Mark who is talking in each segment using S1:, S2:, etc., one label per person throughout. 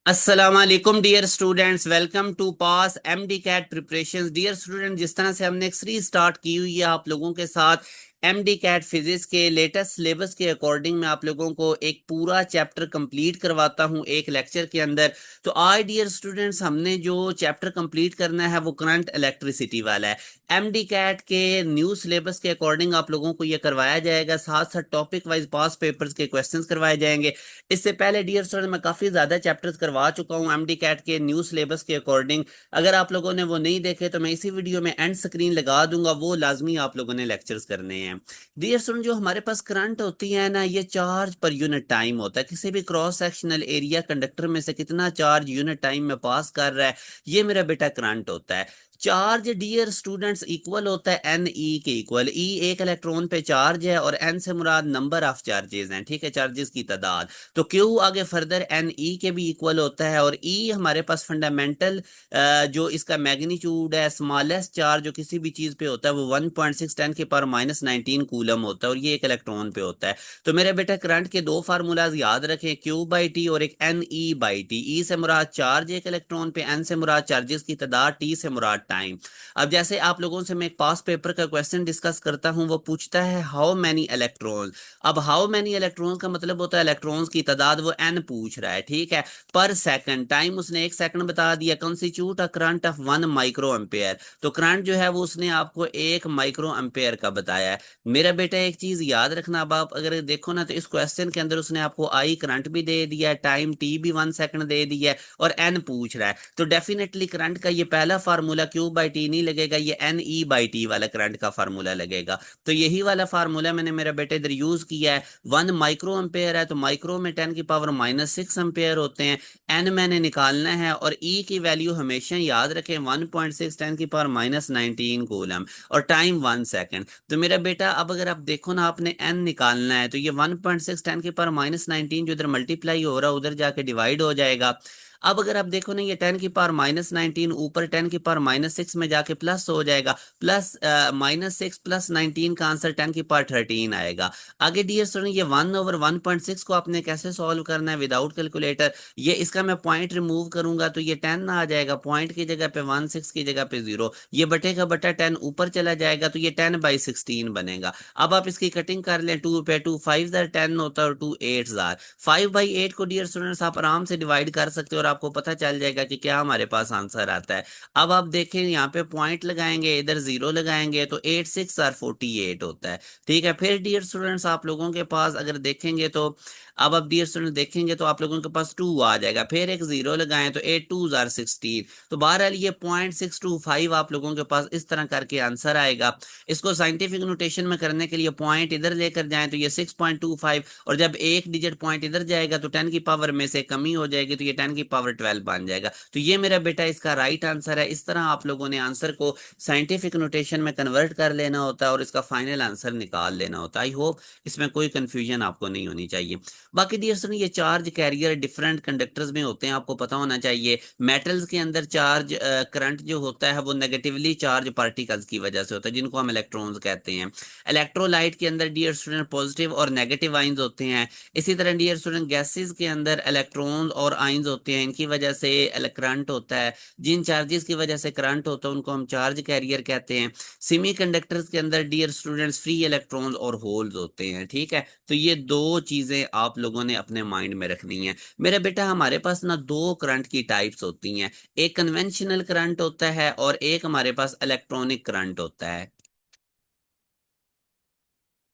S1: अस्सलाम वालेकुम dear students, welcome to pass MD CAT preparations. Dear student, जिस तरह से हमने एक सीरीज स्टार्ट की हुई है आप लोगों के साथ एमडी कैट फिजिक्स के लेटेस्ट सिलेबस के अकॉर्डिंग मैं आप लोगों को एक पूरा चैप्टर कंप्लीट करवाता हूं एक लेक्चर के अंदर। तो आज डियर स्टूडेंट्स हमने जो चैप्टर कंप्लीट करना है वो करंट इलेक्ट्रिसिटी वाला है। एमडी कैट के न्यू सिलेबस के अकॉर्डिंग आप लोगों को ये करवाया जाएगा, साथ साथ टॉपिक वाइज पास पेपर्स के क्वेश्चंस करवाए जाएंगे। इससे पहले डियर स्टूडेंट मैं काफी ज्यादा चैप्टर्स करवा चुका हूं एमडी कैट के न्यू सिलेबस के अकॉर्डिंग। अगर आप लोगों ने वो नहीं देखे तो मैं इसी वीडियो में एंड स्क्रीन लगा दूंगा, वो लाजमी आप लोगों ने लेक्चर्स करने हैं। डियर स्टूडेंट, जो हमारे पास करंट होती है ना, ये चार्ज पर यूनिट टाइम होता है। किसी भी क्रॉस सेक्शनल एरिया कंडक्टर में से कितना चार्ज यूनिट टाइम में पास कर रहा है, ये मेरा बेटा करंट होता है। चार्ज डियर स्टूडेंट्स इक्वल होता है एन ई के इक्वल। ई एक इलेक्ट्रॉन पे चार्ज है और एन से मुराद नंबर ऑफ चार्जेस हैं, ठीक है, चार्जेस की तादाद। तो क्यू आगे फर्दर एन ई के भी इक्वल होता है। और ई हमारे पास फंडामेंटल जो इसका मैग्नीट्यूड है, स्मॉलेस्ट चार्ज जो किसी भी चीज पे होता है वो 1.6 10 के पावर -19 कूलम होता है और ये एक इलेक्ट्रॉन पे होता है। तो मेरे बेटा करंट के दो फार्मूलाज याद रखें, क्यू बाई टी और एक एन ई बाई टी। ई से मुराद चार्ज एक इलेक्ट्रॉन पे, एन से मुराद चार्जेस की तादाद, टी से मुराद टाइम। अब जैसे आप लोगों से मैं एक पास पेपर का क्वेश्चन डिस्कस करता हूं, वो पूछता है हाउ मैनी इलेक्ट्रॉन। अब हाउ मैनी इलेक्ट्रॉन का मतलब होता है इलेक्ट्रॉन्स की तादाद, वो एन पूछ रहा है, ठीक है। पर सेकंड, टाइम उसने 1 सेकंड बता दिया। Constitute a current of 1 micro ampere. तो करंट जो है वो उसने आपको 1 माइक्रो एम्पेयर का बताया है। मेरा बेटा एक चीज याद रखना, अब आप अगर देखो ना तो इस क्वेश्चन के अंदर उसने आपको आई करंट भी दे दिया है, टाइम टी भी 1 सेकंड दे दिया है और एन पूछ रहा है। तो डेफिनेटली करंट का ये पहला फार्मूला क्यू बाई टी नहीं लगेगा, ये एन ई बाई टी वाला करंट का फार्मूला लगेगा। तो यही वाला फार्मूला मैंने मेरा बेटे इधर यूज किया है। 1 माइक्रो एम्पेयर है तो माइक्रो में 10 की पावर -6 एम्पेयर होते हैं। एन मैंने निकालना है और ई की वैल्यू हमेशा याद रखें 1.6 10 की पावर -19 कूलम और टाइम 1 सेकंड। तो मेरा बेटा अब अगर आप देखो ना, आपने एन निकालना है तो ये 1.6 10 की पावर -19 जो इधर मल्टीप्लाई हो रहा है उधर जाके डिवाइड हो जाएगा। अब अगर आप देखो ना, ये 10 की पावर -19 ऊपर 10 की पावर -6 में जाके प्लस हो जाएगा। प्लस -6 प्लस 19 का आंसर 10 की पावर 13 आएगा। आगे डियर स्टूडेंट, ये 1/1.6 को आपने कैसे सॉल्व करना है विदाउट कैलकुलेटर। ये इसका मैं पॉइंट रिमूव करूंगा तो ये 10 आ जाएगा, पॉइंट की जगह पे 1, 6 की जगह पे 0, ये बटे का बटा 10 ऊपर चला जाएगा तो ये 10/16 बनेगा। अब आप इसकी कटिंग कर लें, 2 पे 2 5 10 होता है और 2 8 5/8 को डियर स्टूडेंट्स आप आराम से डिवाइड कर सकते हो और आपको पता चल जाएगा कि क्या हमारे पास आंसर आता है। अब आप देखें यहाँ पे पॉइंट लगाएंगे, इधर 0 लगाएंगे तो 8 6 और 48 होता है, ठीक है। फिर डियर स्टूडेंट्स आप लोगों के पास अगर देखेंगे तो, अब आप डियर स्टूडेंट देखेंगे तो आप लोगों के पास 2 आ जाएगा, फिर एक 0 लगाएं तो 8 2 16। तो बहरहाल ये 0.625 आप लोगों के पास इस तरह करके आंसर आएगा। इसको साइंटिफिक नोटेशन में करने के लिए पॉइंट इधर लेकर जाएं तो ये 6.25, और जब एक डिजिट पॉइंट इधर जाएगा तो 10 की पावर में से कमी हो जाएगी तो ये 10 की पावर 12 बन जाएगा। तो ये मेरा बेटा इसका राइट आंसर है। इस तरह आप लोगों ने आंसर को साइंटिफिक नोटेशन में कन्वर्ट कर लेना होता है और इसका फाइनल आंसर निकाल लेना होता है। आई होप इसमें कोई कंफ्यूजन आपको नहीं होनी चाहिए। बाकी डियर स्टूडेंट, ये चार्ज कैरियर डिफरेंट कंडक्टर्स में होते हैं, आपको पता होना चाहिए। मेटल्स के अंदर चार्ज करंट जो होता है वो नेगेटिवली चार्ज पार्टिकल्स की वजह से होता है, जिनको हम इलेक्ट्रॉन्स कहते हैं। इलेक्ट्रोलाइट के अंदर डियर स्टूडेंट पॉजिटिव और नेगेटिव आइंस होते हैं। इसी तरह डियर स्टूडेंट गैसेस के अंदर इलेक्ट्रॉन्स और आइंस होते हैं, इनकी वजह से करंट होता है। जिन चार्जेस की वजह से करंट होता है उनको हम चार्ज कैरियर कहते हैं। सेमी कंडक्टर्स के अंदर डियर स्टूडेंट्स फ्री इलेक्ट्रॉन्स और होल्स होते हैं, ठीक है। तो ये दो चीजें आप लोगों ने अपने माइंड में रखनी है। मेरे बेटा हमारे पास ना दो करंट की टाइप्स होती हैं, एक कन्वेंशनल करंट होता है और एक हमारे पास इलेक्ट्रॉनिक करंट होता है।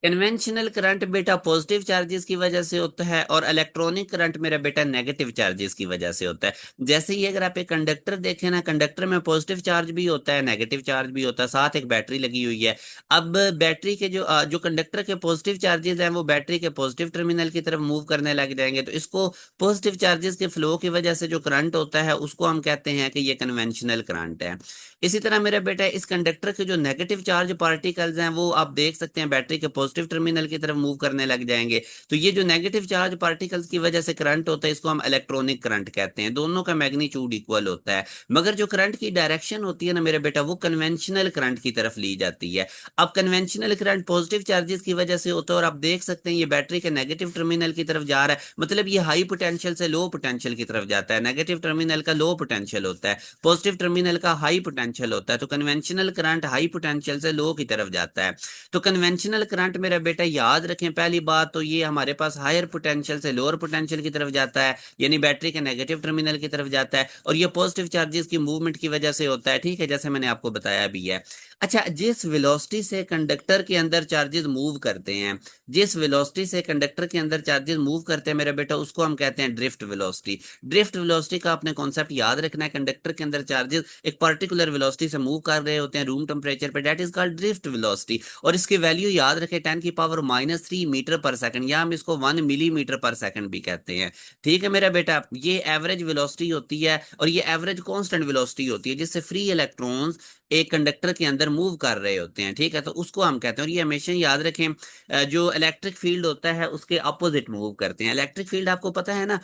S1: कन्वेंशनल करंट बेटा पॉजिटिव चार्जेस की वजह से होता है और इलेक्ट्रॉनिक करंट मेरा बेटा नेगेटिव चार्जेस की वजह से होता है। जैसे ही अगर आप एक कंडक्टर देखें ना, कंडक्टर में पॉजिटिव चार्ज भी होता है, नेगेटिव चार्ज भी होता है, साथ एक बैटरी लगी हुई है। अब बैटरी के जो कंडक्टर के पॉजिटिव चार्जेस हैं वो बैटरी के पॉजिटिव टर्मिनल की तरफ मूव करने लग जाएंगे, तो इसको पॉजिटिव चार्जेस के फ्लो की वजह से जो करंट होता है उसको हम कहते हैं कि ये कन्वेंशनल करंट है। इसी तरह मेरा बेटा इस कंडक्टर के जो नेगेटिव चार्ज पार्टिकल्स हैं वो आप देख सकते हैं बैटरी के पॉजिटिव टर्मिनल की तरफ मूव करने लग जाएंगे। तो ये जो नेगेटिव चार्ज पार्टिकल्स की वजह से करंट होता है इसको हम इलेक्ट्रॉनिक करंट कहते हैं, दोनों का मैग्नीट्यूड इक्वल होता है। मगर जो करंट की डायरेक्शन होती है ना मेरे बेटा, वो कन्वेंशनल करंट की तरफ ली जाती है। अब कन्वेंशनल करंट पॉजिटिव चार्जेस की वजह से होता है, और आप देख सकते हैं ये बैटरी के नेगेटिव टर्मिनल की तरफ जा रहा है, मतलब ये हाई पोटेंशियल से लो पोटेंशियल की तरफ जाता है। नेगेटिव टर्मिनल का लो पोटेंशियल होता है, पॉजिटिव टर्मिनल का हाई पोटेंशियल होता है। तो कन्वेंशनल करंट हाई पोटेंशियल से लो की तरफ जाता है। तो कन्वेंशनल करंट मेरा बेटा याद रखें, पहली बात तो ये हमारे पास हायर पोटेंशियल से लोअर पोटेंशियल की तरफ जाता है, यानी बैटरी के नेगेटिव टर्मिनल की तरफ जाता है, और ये पॉजिटिव चार्जेस की मूवमेंट की वजह से होता है, ठीक है, जैसे मैंने आपको बताया भी है। अच्छा, जिस वेलोसिटी से कंडक्टर के अंदर चार्जेस मूव करते हैं, जिस वेलोसिटी से कंडक्टर के अंदर चार्जेस मूव करते हैं मेरा बेटा, उसको हम कहते हैं ड्रिफ्ट वेलोसिटी। ड्रिफ्ट वेलोसिटी का आपने कॉन्सेप्ट याद रखना है, कंडक्टर के अंदर चार्जेस एक पर्टिकुलर वेलोसिटी से मूव कर रहे होते हैं रूम टेम्परेचर पे, that is called drift velocity. और इसकी वैल्यू याद रखें 10⁻³ मीटर पर सेकंड, या हम इसको 1 मिलीमीटर पर सेकंड भी कहते हैं। ठीक है मेरा बेटा, ये एवरेज वेलोसिटी होती है, और ये एवरेज कांस्टेंट वेलोसिटी होती है जिससे फ्री इलेक्ट्रॉन्स एक कंडक्टर के अंदर मूव कर रहे होते हैं, ठीक है, तो उसको हम कहते हैं। और ये हमेशा याद रखें, जो इलेक्ट्रिक फील्ड होता है उसके अपोजिट मूव करते हैं। इलेक्ट्रिक फील्ड आपको पता है ना,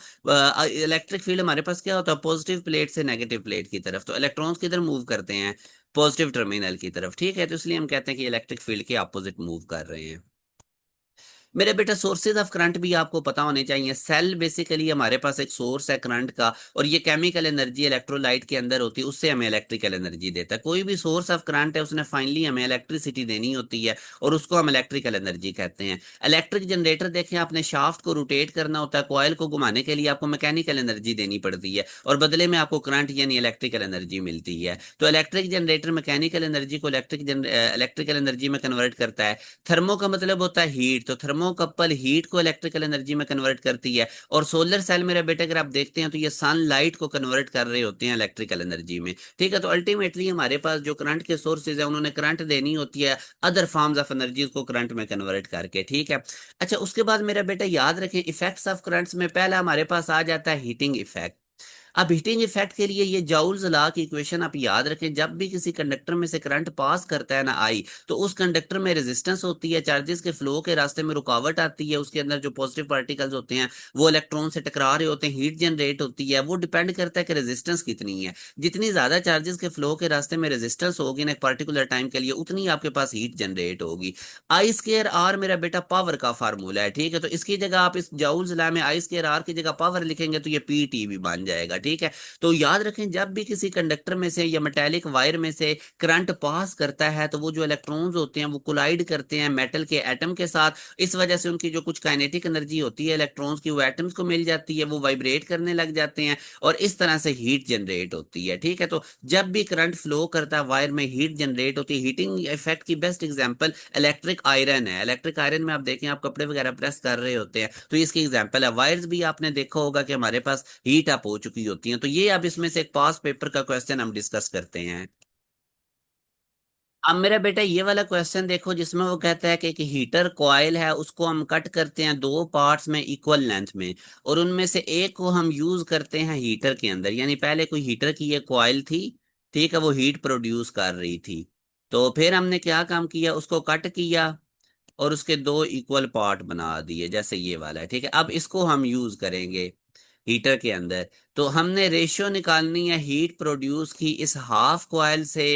S1: इलेक्ट्रिक फील्ड हमारे पास क्या होता है, पॉजिटिव प्लेट से नेगेटिव प्लेट की तरफ, तो इलेक्ट्रॉन्स किधर मूव करते हैं, पॉजिटिव टर्मिनल की तरफ, ठीक है, तो इसलिए हम कहते हैं कि इलेक्ट्रिक फील्ड के अपोजिट मूव कर रहे हैं। मेरे बेटा सोर्सेज ऑफ करंट भी आपको पता होने चाहिए। सेल बेसिकली हमारे पास एक सोर्स है करंट का, और ये केमिकल एनर्जी इलेक्ट्रोलाइट के अंदर होती है, उससे हमें इलेक्ट्रिकल एनर्जी देता है। कोई भी सोर्स ऑफ करंट है उसने फाइनली हमें इलेक्ट्रिसिटी देनी होती है, और उसको हम इलेक्ट्रिकल एनर्जी कहते हैं। इलेक्ट्रिक जनरेटर देखें, आपने शाफ्ट को रोटेट करना होता है, कॉयल को घुमाने के लिए आपको मैकेनिकल एनर्जी देनी पड़ती है, और बदले में आपको करंट यानी इलेक्ट्रिकल एनर्जी मिलती है। तो इलेक्ट्रिक जनरेटर मैकेनिकल एनर्जी को इलेक्ट्रिकल एनर्जी में कन्वर्ट करता है। थर्मो का मतलब होता है हीट, तो थर्मोकपल हीट को इलेक्ट्रिकल एनर्जी में कन्वर्ट करती है। और सोलर सेल मेरे बेटे अगर आप देखते हैं तो ये सनलाइट को कन्वर्ट कर रहे होते हैं इलेक्ट्रिकल एनर्जी में, ठीक है। तो अल्टीमेटली हमारे पास जो करंट के सोर्सेज है उन्होंने करंट देनी होती है अदर फॉर्म्स ऑफ एनर्जी को करंट में कन्वर्ट करके, ठीक है। अच्छा, उसके बाद मेरा बेटा याद रखें, इफेक्ट्स ऑफ करंट्स में पहला हमारे पास आ जाता है हीटिंग इफेक्ट। अब हीटिंग इफेक्ट के लिए ये जाउल्स लॉ की इक्वेशन आप याद रखें, जब भी किसी कंडक्टर में से करंट पास करता है ना आई, तो उस कंडक्टर में रेजिस्टेंस होती है, चार्जेस के फ्लो के रास्ते में रुकावट आती है, उसके अंदर जो पॉजिटिव पार्टिकल्स होते हैं वो इलेक्ट्रॉन से टकरा रहे होते हैं, हीट जनरेट होती है। वो डिपेंड करता है कि रेजिस्टेंस कितनी है। जितनी ज्यादा चार्जेस के फ्लो के रास्ते में रेजिस्टेंस होगी ना एक पर्टिकुलर टाइम के लिए, उतनी आपके पास हीट जनरेट होगी। आई स्केयर आर मेरा बेटा पावर का फार्मूला है, ठीक है। तो इसकी जगह आप इस जाउल्स लॉ में आई स्केयर आर की जगह पावर लिखेंगे तो ये पीटी भी बन जाएगा, ठीक है। तो याद रखें, जब भी किसी कंडक्टर में से या मेटेलिक वायर में से करंट पास करता है तो वो जो इलेक्ट्रॉन्स होते हैं वो कोलाइड करते हैं मेटल के एटम के साथ। इस वजह से उनकी जो कुछ काइनेटिक एनर्जी होती है इलेक्ट्रॉन्स की, वो एटम्स को मिल जाती है, वो वाइब्रेट करने लग जाते हैं, और इस तरह से हीट जनरेट होती है, ठीक है। तो जब भी करंट फ्लो करता है वायर में हीट जनरेट होती है। हीटिंग इफेक्ट की बेस्ट एग्जांपल इलेक्ट्रिक आयरन है। इलेक्ट्रिक आयरन में आप देखें, आप कपड़े वगैरह प्रेस कर रहे होते हैं तो इसकी एग्जांपल है। वायर्स भी आपने देखा होगा कि हमारे पास हीट अप हो चुकी होती हैं। तो ये अब इसमें से एक पास पेपर का क्वेश्चन हम डिस्कस करते हैं। अब मेरा बेटा ये वाला क्वेश्चन देखो, जिसमें वो कहता है कि एक हीटर कॉइल है, उसको हम कट करते हैं दो पार्ट्स में इक्वल लेंथ में, और उनमें से एक को हम यूज करते हैं हीटर के अंदर। यानी पहले कोई हीटर की ये कॉइल थी, ठीक है, वो हीट प्रोड्यूस कर रही थी। तो फिर हमने क्या काम किया, उसको कट किया और उसके दो इक्वल पार्ट बना दिए, जैसे ये वाला है, ठीक है। अब इसको हम यूज करेंगे हीटर के अंदर। तो हमने रेशियो निकालनी है हीट प्रोड्यूस की इस हाफ कॉइल से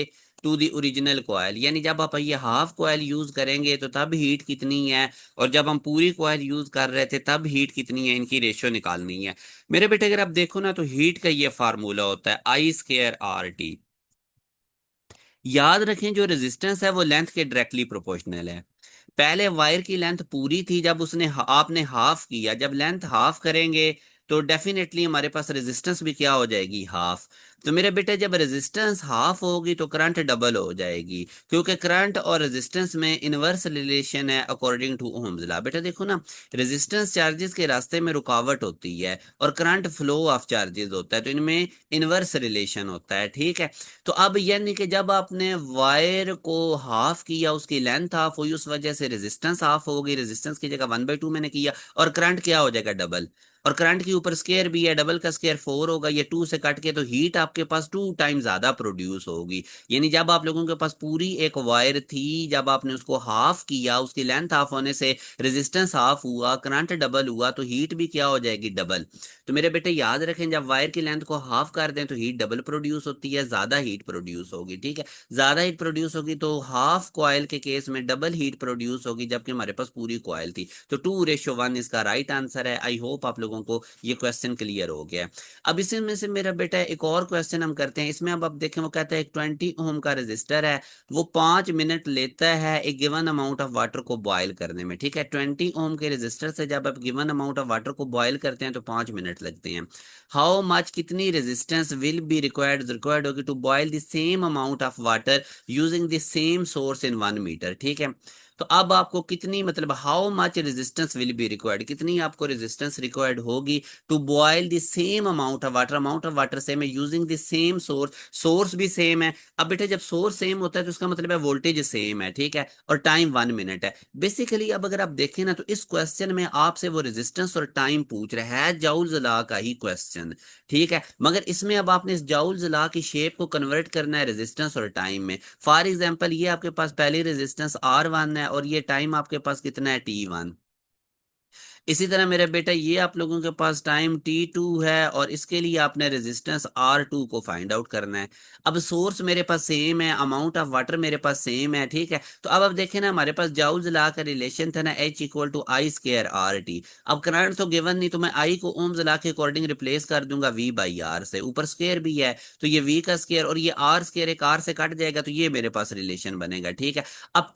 S1: टू दी ओरिजिनल कॉइल। यानी जब आप ये हाफ कॉइल यूज करेंगे तो तब हीट कितनी है, और जब हम पूरी कॉइल यूज कर रहे थे तब हीट कितनी है, इनकी रेशियो निकालनी है। मेरे बेटे अगर आप देखो ना, तो हीट का ये फार्मूला होता है I²RT। याद रखें, जो रेजिस्टेंस है वो लेंथ के डायरेक्टली प्रोपोर्शनल है। पहले वायर की लेंथ पूरी थी, जब उसने आपने हाफ किया, जब लेंथ हाफ करेंगे तो डेफिनेटली हमारे पास रेजिस्टेंस भी क्या हो जाएगी, हाफ। तो मेरे बेटे जब रेजिस्टेंस हाफ होगी तो करंट डबल हो जाएगी, क्योंकि करंट और रेजिस्टेंस में इनवर्स रिलेशन है अकॉर्डिंग टू ओम्स लॉ। बेटा देखो ना, रेजिस्टेंस चार्जेस के रास्ते में रुकावट होती है और करंट फ्लो ऑफ चार्जेस होता है, तो इनमें इनवर्स रिलेशन होता है, ठीक है। तो अब यानी कि जब आपने वायर को हाफ किया, उसकी लेंथ हाफ हुई, उस वजह से रेजिस्टेंस हाफ हो गई, रेजिस्टेंस की जगह 1/2 मैंने किया, और करंट क्या हो जाएगा, डबल। और करंट के ऊपर स्केयर भी है, डबल का स्केयर 4 होगा, ये 2 से कट के, तो हीट आपके पास 2 टाइम ज्यादा प्रोड्यूस होगी। यानी जब आप लोगों के पास पूरी एक वायर थी, जब आपने उसको हाफ किया, उसकी लेंथ हाफ होने से रेजिस्टेंस हाफ हुआ, करंट डबल हुआ, तो हीट भी क्या हो जाएगी, डबल। तो मेरे बेटे याद रखें, जब वायर की लेंथ को हाफ कर दें तो हीट डबल प्रोड्यूस होती है, ज्यादा हीट प्रोड्यूस होगी। ठीक है, ज्यादा हीट प्रोड्यूस होगी तो हाफ कॉइल के केस में डबल हीट प्रोड्यूस होगी, जबकि हमारे पास पूरी कॉइल थी। तो 2:1 इसका राइट आंसर है। आई होप आप लोगों को ये क्वेश्चन क्लियर हो गया है। अब इसी में से मेरा बेटा एक और क्वेश्चन हम करते हैं। इसमें अब आप देखें, वो कहता है एक 20 ओम का रेजिस्टर है, वो 5 मिनट लेता है एक गिवन अमाउंट ऑफ वाटर को बॉयल करने में। ठीक है, 20 ओम के रेजिस्टर से जब आप गिवन अमाउंट ऑफ वाटर को बॉयल करते हैं तो 5 मिनट लगते हैं। हाउ मच, कितनी रेजिस्टेंस विल बी रिक्वायर्ड होगी to boil the same amount of water using the same source in 1 metre. ठीक है, तो अब आपको कितनी, मतलब how much resistance will be required, कितनी आपको रेजिस्टेंस रिक्वायर्ड होगी to boil the same amount of water same है, using the same source, source भी सेम है। अब बेटे जब सोर्स सेम होता है तो उसका मतलब है वोल्टेज सेम है। ठीक है, और टाइम 1 मिनट है। बेसिकली अब अगर आप देखें ना, तो इस क्वेश्चन में आपसे वो रेजिस्टेंस और टाइम पूछ रहा है, जाउल्स लॉ का ही क्वेश्चन। ठीक है, मगर इसमें अब आपने इस जाउल्स लॉ की शेप को कन्वर्ट करना है रेजिस्टेंस और टाइम में। फॉर एग्जांपल ये आपके पास पहली रेजिस्टेंस R1 है और ये टाइम आपके पास कितना है, T1। इसी तरह मेरे बेटा ये आप लोगों के पास टाइम T2 है और इसके लिए आपने रेजिस्टेंस R2 को फाइंड आउट करना है। अब सोर्स मेरे पास सेम है, अमाउंट ऑफ वाटर मेरे पास सेम है। ठीक है, तो अब देखें ना, हमारे पास जाउल्स लॉ का रिलेशन था ना, H = I²RT। अब करंट तो गिवन नहीं, तो मैं I को ओम्स लॉ के अकॉर्डिंग रिप्लेस कर दूंगा V/R से, ऊपर स्क्वायर भी है तो ये V का स्क्वायर और ये R स्क्वायर एक R से कट जाएगा, तो ये मेरे पास रिलेशन बनेगा। ठीक है, अब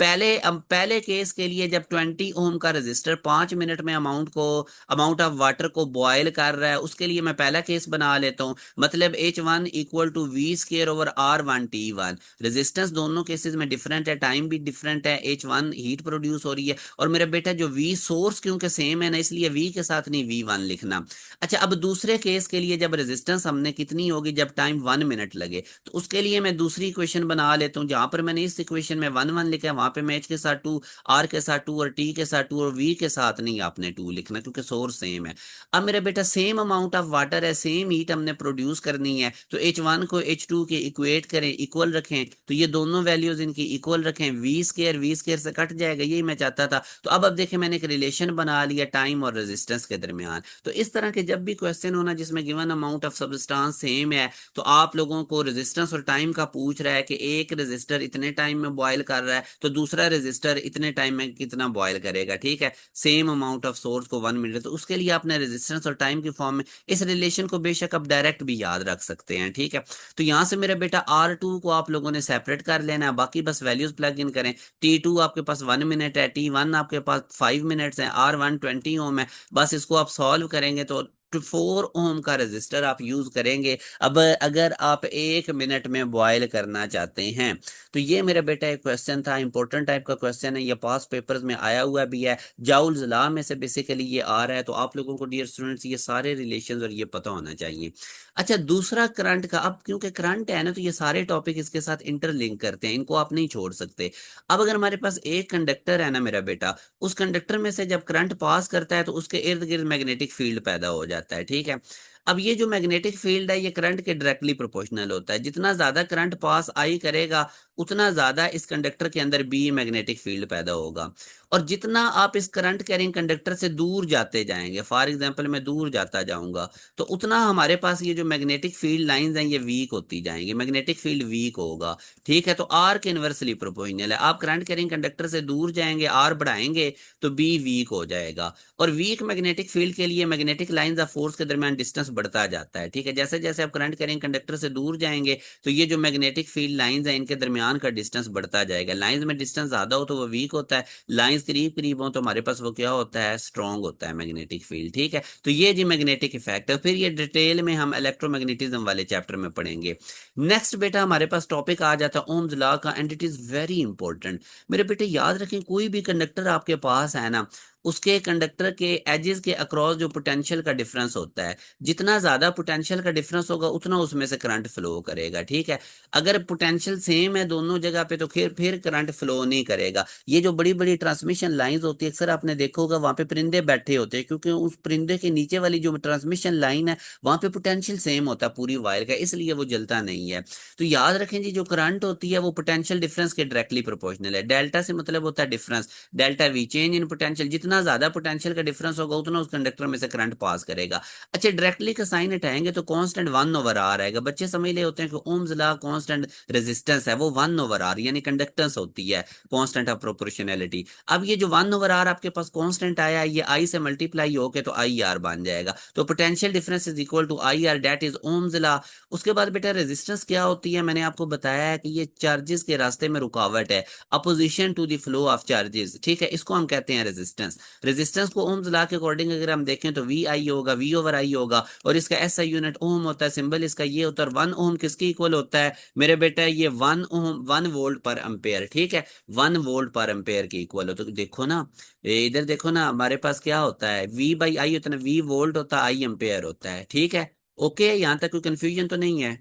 S1: पहले केस के लिए जब 20 ओम का रेजिस्टर 5 मिनट में अमाउंट ऑफ वाटर को बॉयल कर रहा है, उसके लिए मैं पहला केस बना लेता हूँ। मतलब H1 = V²/R1 T1। रेजिस्टेंस दोनों केसेस में डिफरेंट है, टाइम भी डिफरेंट है, H1 हीट प्रोड्यूस हो रही है, और मेरा बेटा जो V सोर्स क्योंकि सेम है ना, इसलिए V के साथ नहीं V1 लिखना। अच्छा, अब दूसरे केस के लिए जब रेजिस्टेंस हमने कितनी होगी, जब टाइम 1 मिनट लगे, तो उसके लिए मैं दूसरी इक्वेशन बना लेता हूँ। जहां पर मैंने इस इक्वेशन में 1 1 लिखा है, वहां पे मैं H के साथ 2, R के साथ 2 और T के साथ 2 और V के साथ नहीं आपने 2 लिखना, क्योंकि सोर्स सेम है। अब मेरा बेटा सेम अमाउंट ऑफ वाटर है, सेम हीट हमने प्रोड्यूस करनी है, तो H1 को H2 के इक्वेट करें, इक्वल रखें, तो ये दोनों वैल्यूज इनकी इक्वल रखें, V² से कट जाएगा, यही मैं चाहता था। तो अब देखें, मैंने एक रिलेशन बना लिया टाइम और रेजिस्टेंस के दरमियान। तो इस तरह के जब भी क्वेश्चन होना जिसमें given amount of substance same है, तो आप लोगों को रेजिस्टेंस और टाइम का पूछ रहा है कि एक रेजिस्टर इतने टाइम में बॉयल कर रहा है तो दूसरा रेजिस्टर इतने टाइम में कितना बॉयल करेगा। ठीक है, सेम अमाउंट ऑफ सोर्स को 1 मिनट, तो उसके लिए आपने रेजिस्टेंस और टाइम की फॉर्म में इस रिलेशन को बेशक आप डायरेक्ट भी याद रख सकते हैं। ठीक है, तो यहां से मेरा बेटा R2 को आप लोगों ने सेपरेट कर लेना है, बाकी बस वैल्यूज प्लग इन करें। T2 आपके पास 1 मिनट है, T1 आपके पास 5 मिनट्स है, R1 20 ओम है। बस इसको आप सॉल्व करेंगे तो 4 ओम का रेजिस्टर आप यूज करेंगे। अब अगर आप 1 मिनट में बॉयल करना चाहते हैं, तो ये मेरा बेटा एक क्वेश्चन था, इंपॉर्टेंट टाइप का क्वेश्चन है, ये पास पेपर्स में आया हुआ भी है, जाउल्स लॉ में से बेसिकली ये आ रहा है। तो आप लोगों को डियर स्टूडेंट्स ये सारे रिलेशंस और ये पता होना चाहिए। अच्छा, दूसरा करंट का, अब क्योंकि करंट है ना, तो ये सारे टॉपिक इसके साथ इंटरलिंक करते हैं, इनको आप नहीं छोड़ सकते। अब अगर हमारे पास एक कंडक्टर है ना मेरा बेटा, उस कंडक्टर में से जब करंट पास करता है तो उसके इर्द गिर्द मैग्नेटिक फील्ड पैदा हो जाता है। ठीक है, अब ये जो मैग्नेटिक फील्ड है ये करंट के डायरेक्टली प्रोपोर्शनल होता है, जितना ज्यादा करंट पास आई करेगा उतना ज्यादा इस कंडक्टर के अंदर बी मैग्नेटिक फील्ड पैदा होगा। और जितना आप इस करंट कैरिंग कंडक्टर से दूर जाते जाएंगे, फॉर एग्जांपल मैं दूर जाता जाऊंगा, तो उतना हमारे पास ये जो मैग्नेटिक फील्ड लाइंस हैं ये वीक होती जाएंगी, मैग्नेटिक फील्ड वीक होगा। ठीक है, तो आर के इनवर्सली प्रोपोर्शनल है, आप करंट कैरिंग कंडक्टर से दूर जाएंगे, आर बढ़ाएंगे तो बी वीक हो जाएगा। और वीक मैग्नेटिक फील्ड के लिए मैग्नेटिक लाइंस ऑफ फोर्स के दरमियान डिस्टेंस बढ़ता जाता है। ठीक है, जैसे जैसे आप करंट कैरिंग कंडक्टर से दूर जाएंगे तो ये जो मैग्नेटिक फील्ड लाइंस हैं इनके दरमियान का डिस्टेंस बढ़ता जाएगा। लाइंस में डिस्टेंस ज्यादा हो तो वो वीक होता है, लाइंस करीब करीब हो तो हमारे पास वो क्या होता है, स्ट्रॉन्ग होता है मैग्नेटिक फील्ड। ठीक है, तो ये जी मैग्नेटिक इफेक्ट है, फिर ये डिटेल में हम इलेक्ट्रोमैग्नेटिज्म वाले चैप्टर में पढ़ेंगे। नेक्स्ट बेटा हमारे पास टॉपिक आ जाता है ओम्स लॉ का, and it is very important. मेरे बेटे याद रखें, कोई भी कंडक्टर आपके पास है ना, उसके कंडक्टर के एजेस के अक्रॉस जो पोटेंशियल का डिफरेंस होता है, जितना ज्यादा पोटेंशियल का डिफरेंस होगा उतना उसमें से करंट फ्लो करेगा। ठीक है, अगर पोटेंशियल सेम है दोनों जगह पे तो फिर करंट फ्लो नहीं करेगा। ये जो बड़ी बड़ी ट्रांसमिशन लाइंस होती है, अक्सर आपने देखा होगा वहां पे परिंदे बैठे होते हैं, क्योंकि उस परिंदे के नीचे वाली जो ट्रांसमिशन लाइन है वहां पे पोटेंशियल सेम होता है पूरी वायर का, इसलिए वो जलता नहीं है। तो याद रखें जी, जो करंट होती है वो पोटेंशियल डिफरेंस के डायरेक्टली प्रोपोर्शनल है। डेल्टा से मतलब होता है difference, delta we change in potential. जितना ज्यादा पोटेंशियल का डिफरेंस होगा उतना उस कंडक्टर में से करंट पास करेगा। अच्छा, डायरेक्टली का साइन हटाएंगे तो कांस्टेंट 1/r आएगा। बच्चे समझ ले होते हैं कि ओम्स लॉ कांस्टेंट रेजिस्टेंस है, वो 1/r यानी कंडक्टेंस होती है, कांस्टेंट ऑफ प्रोपोर्शनैलिटी। अब ये जो 1/r आपके पास कांस्टेंट आया, ये आई से मल्टीप्लाई होके तो आई आर बन जाएगा। तो potential difference is equal to I R, that is ohm's law. उसके बाद बेटा रेजिस्टेंस क्या होती है, मैंने आपको बताया है कि ये चार्जेस के रास्ते में रुकावट है, opposition to the flow of charges. ठीक है, इसको हम कहते हैं रेजिस्टेंस। रेजिस्टेंस को ओम्स लॉ के अकॉर्डिंग अगर हम देखें तो वी आई होगा, वी ओवर आई होगा, और इसका एस आई यूनिट ओम होता है, सिंबल इसका ये होता है। और 1 ओम किसके इक्वल होता है मेरे बेटा, ये 1 ओम 1 वोल्ट पर एम्पेयर। ठीक है, 1 वोल्ट पर एम्पेयर के इक्वल हो। तो देखो ना, इधर देखो ना, हमारे पास क्या होता है, वी बाई आई होता है ना, वी वोल्ट होता है, आई एम्पेयर होता है। ठीक है, ओके, यहां तक कोई कंफ्यूजन तो नहीं है।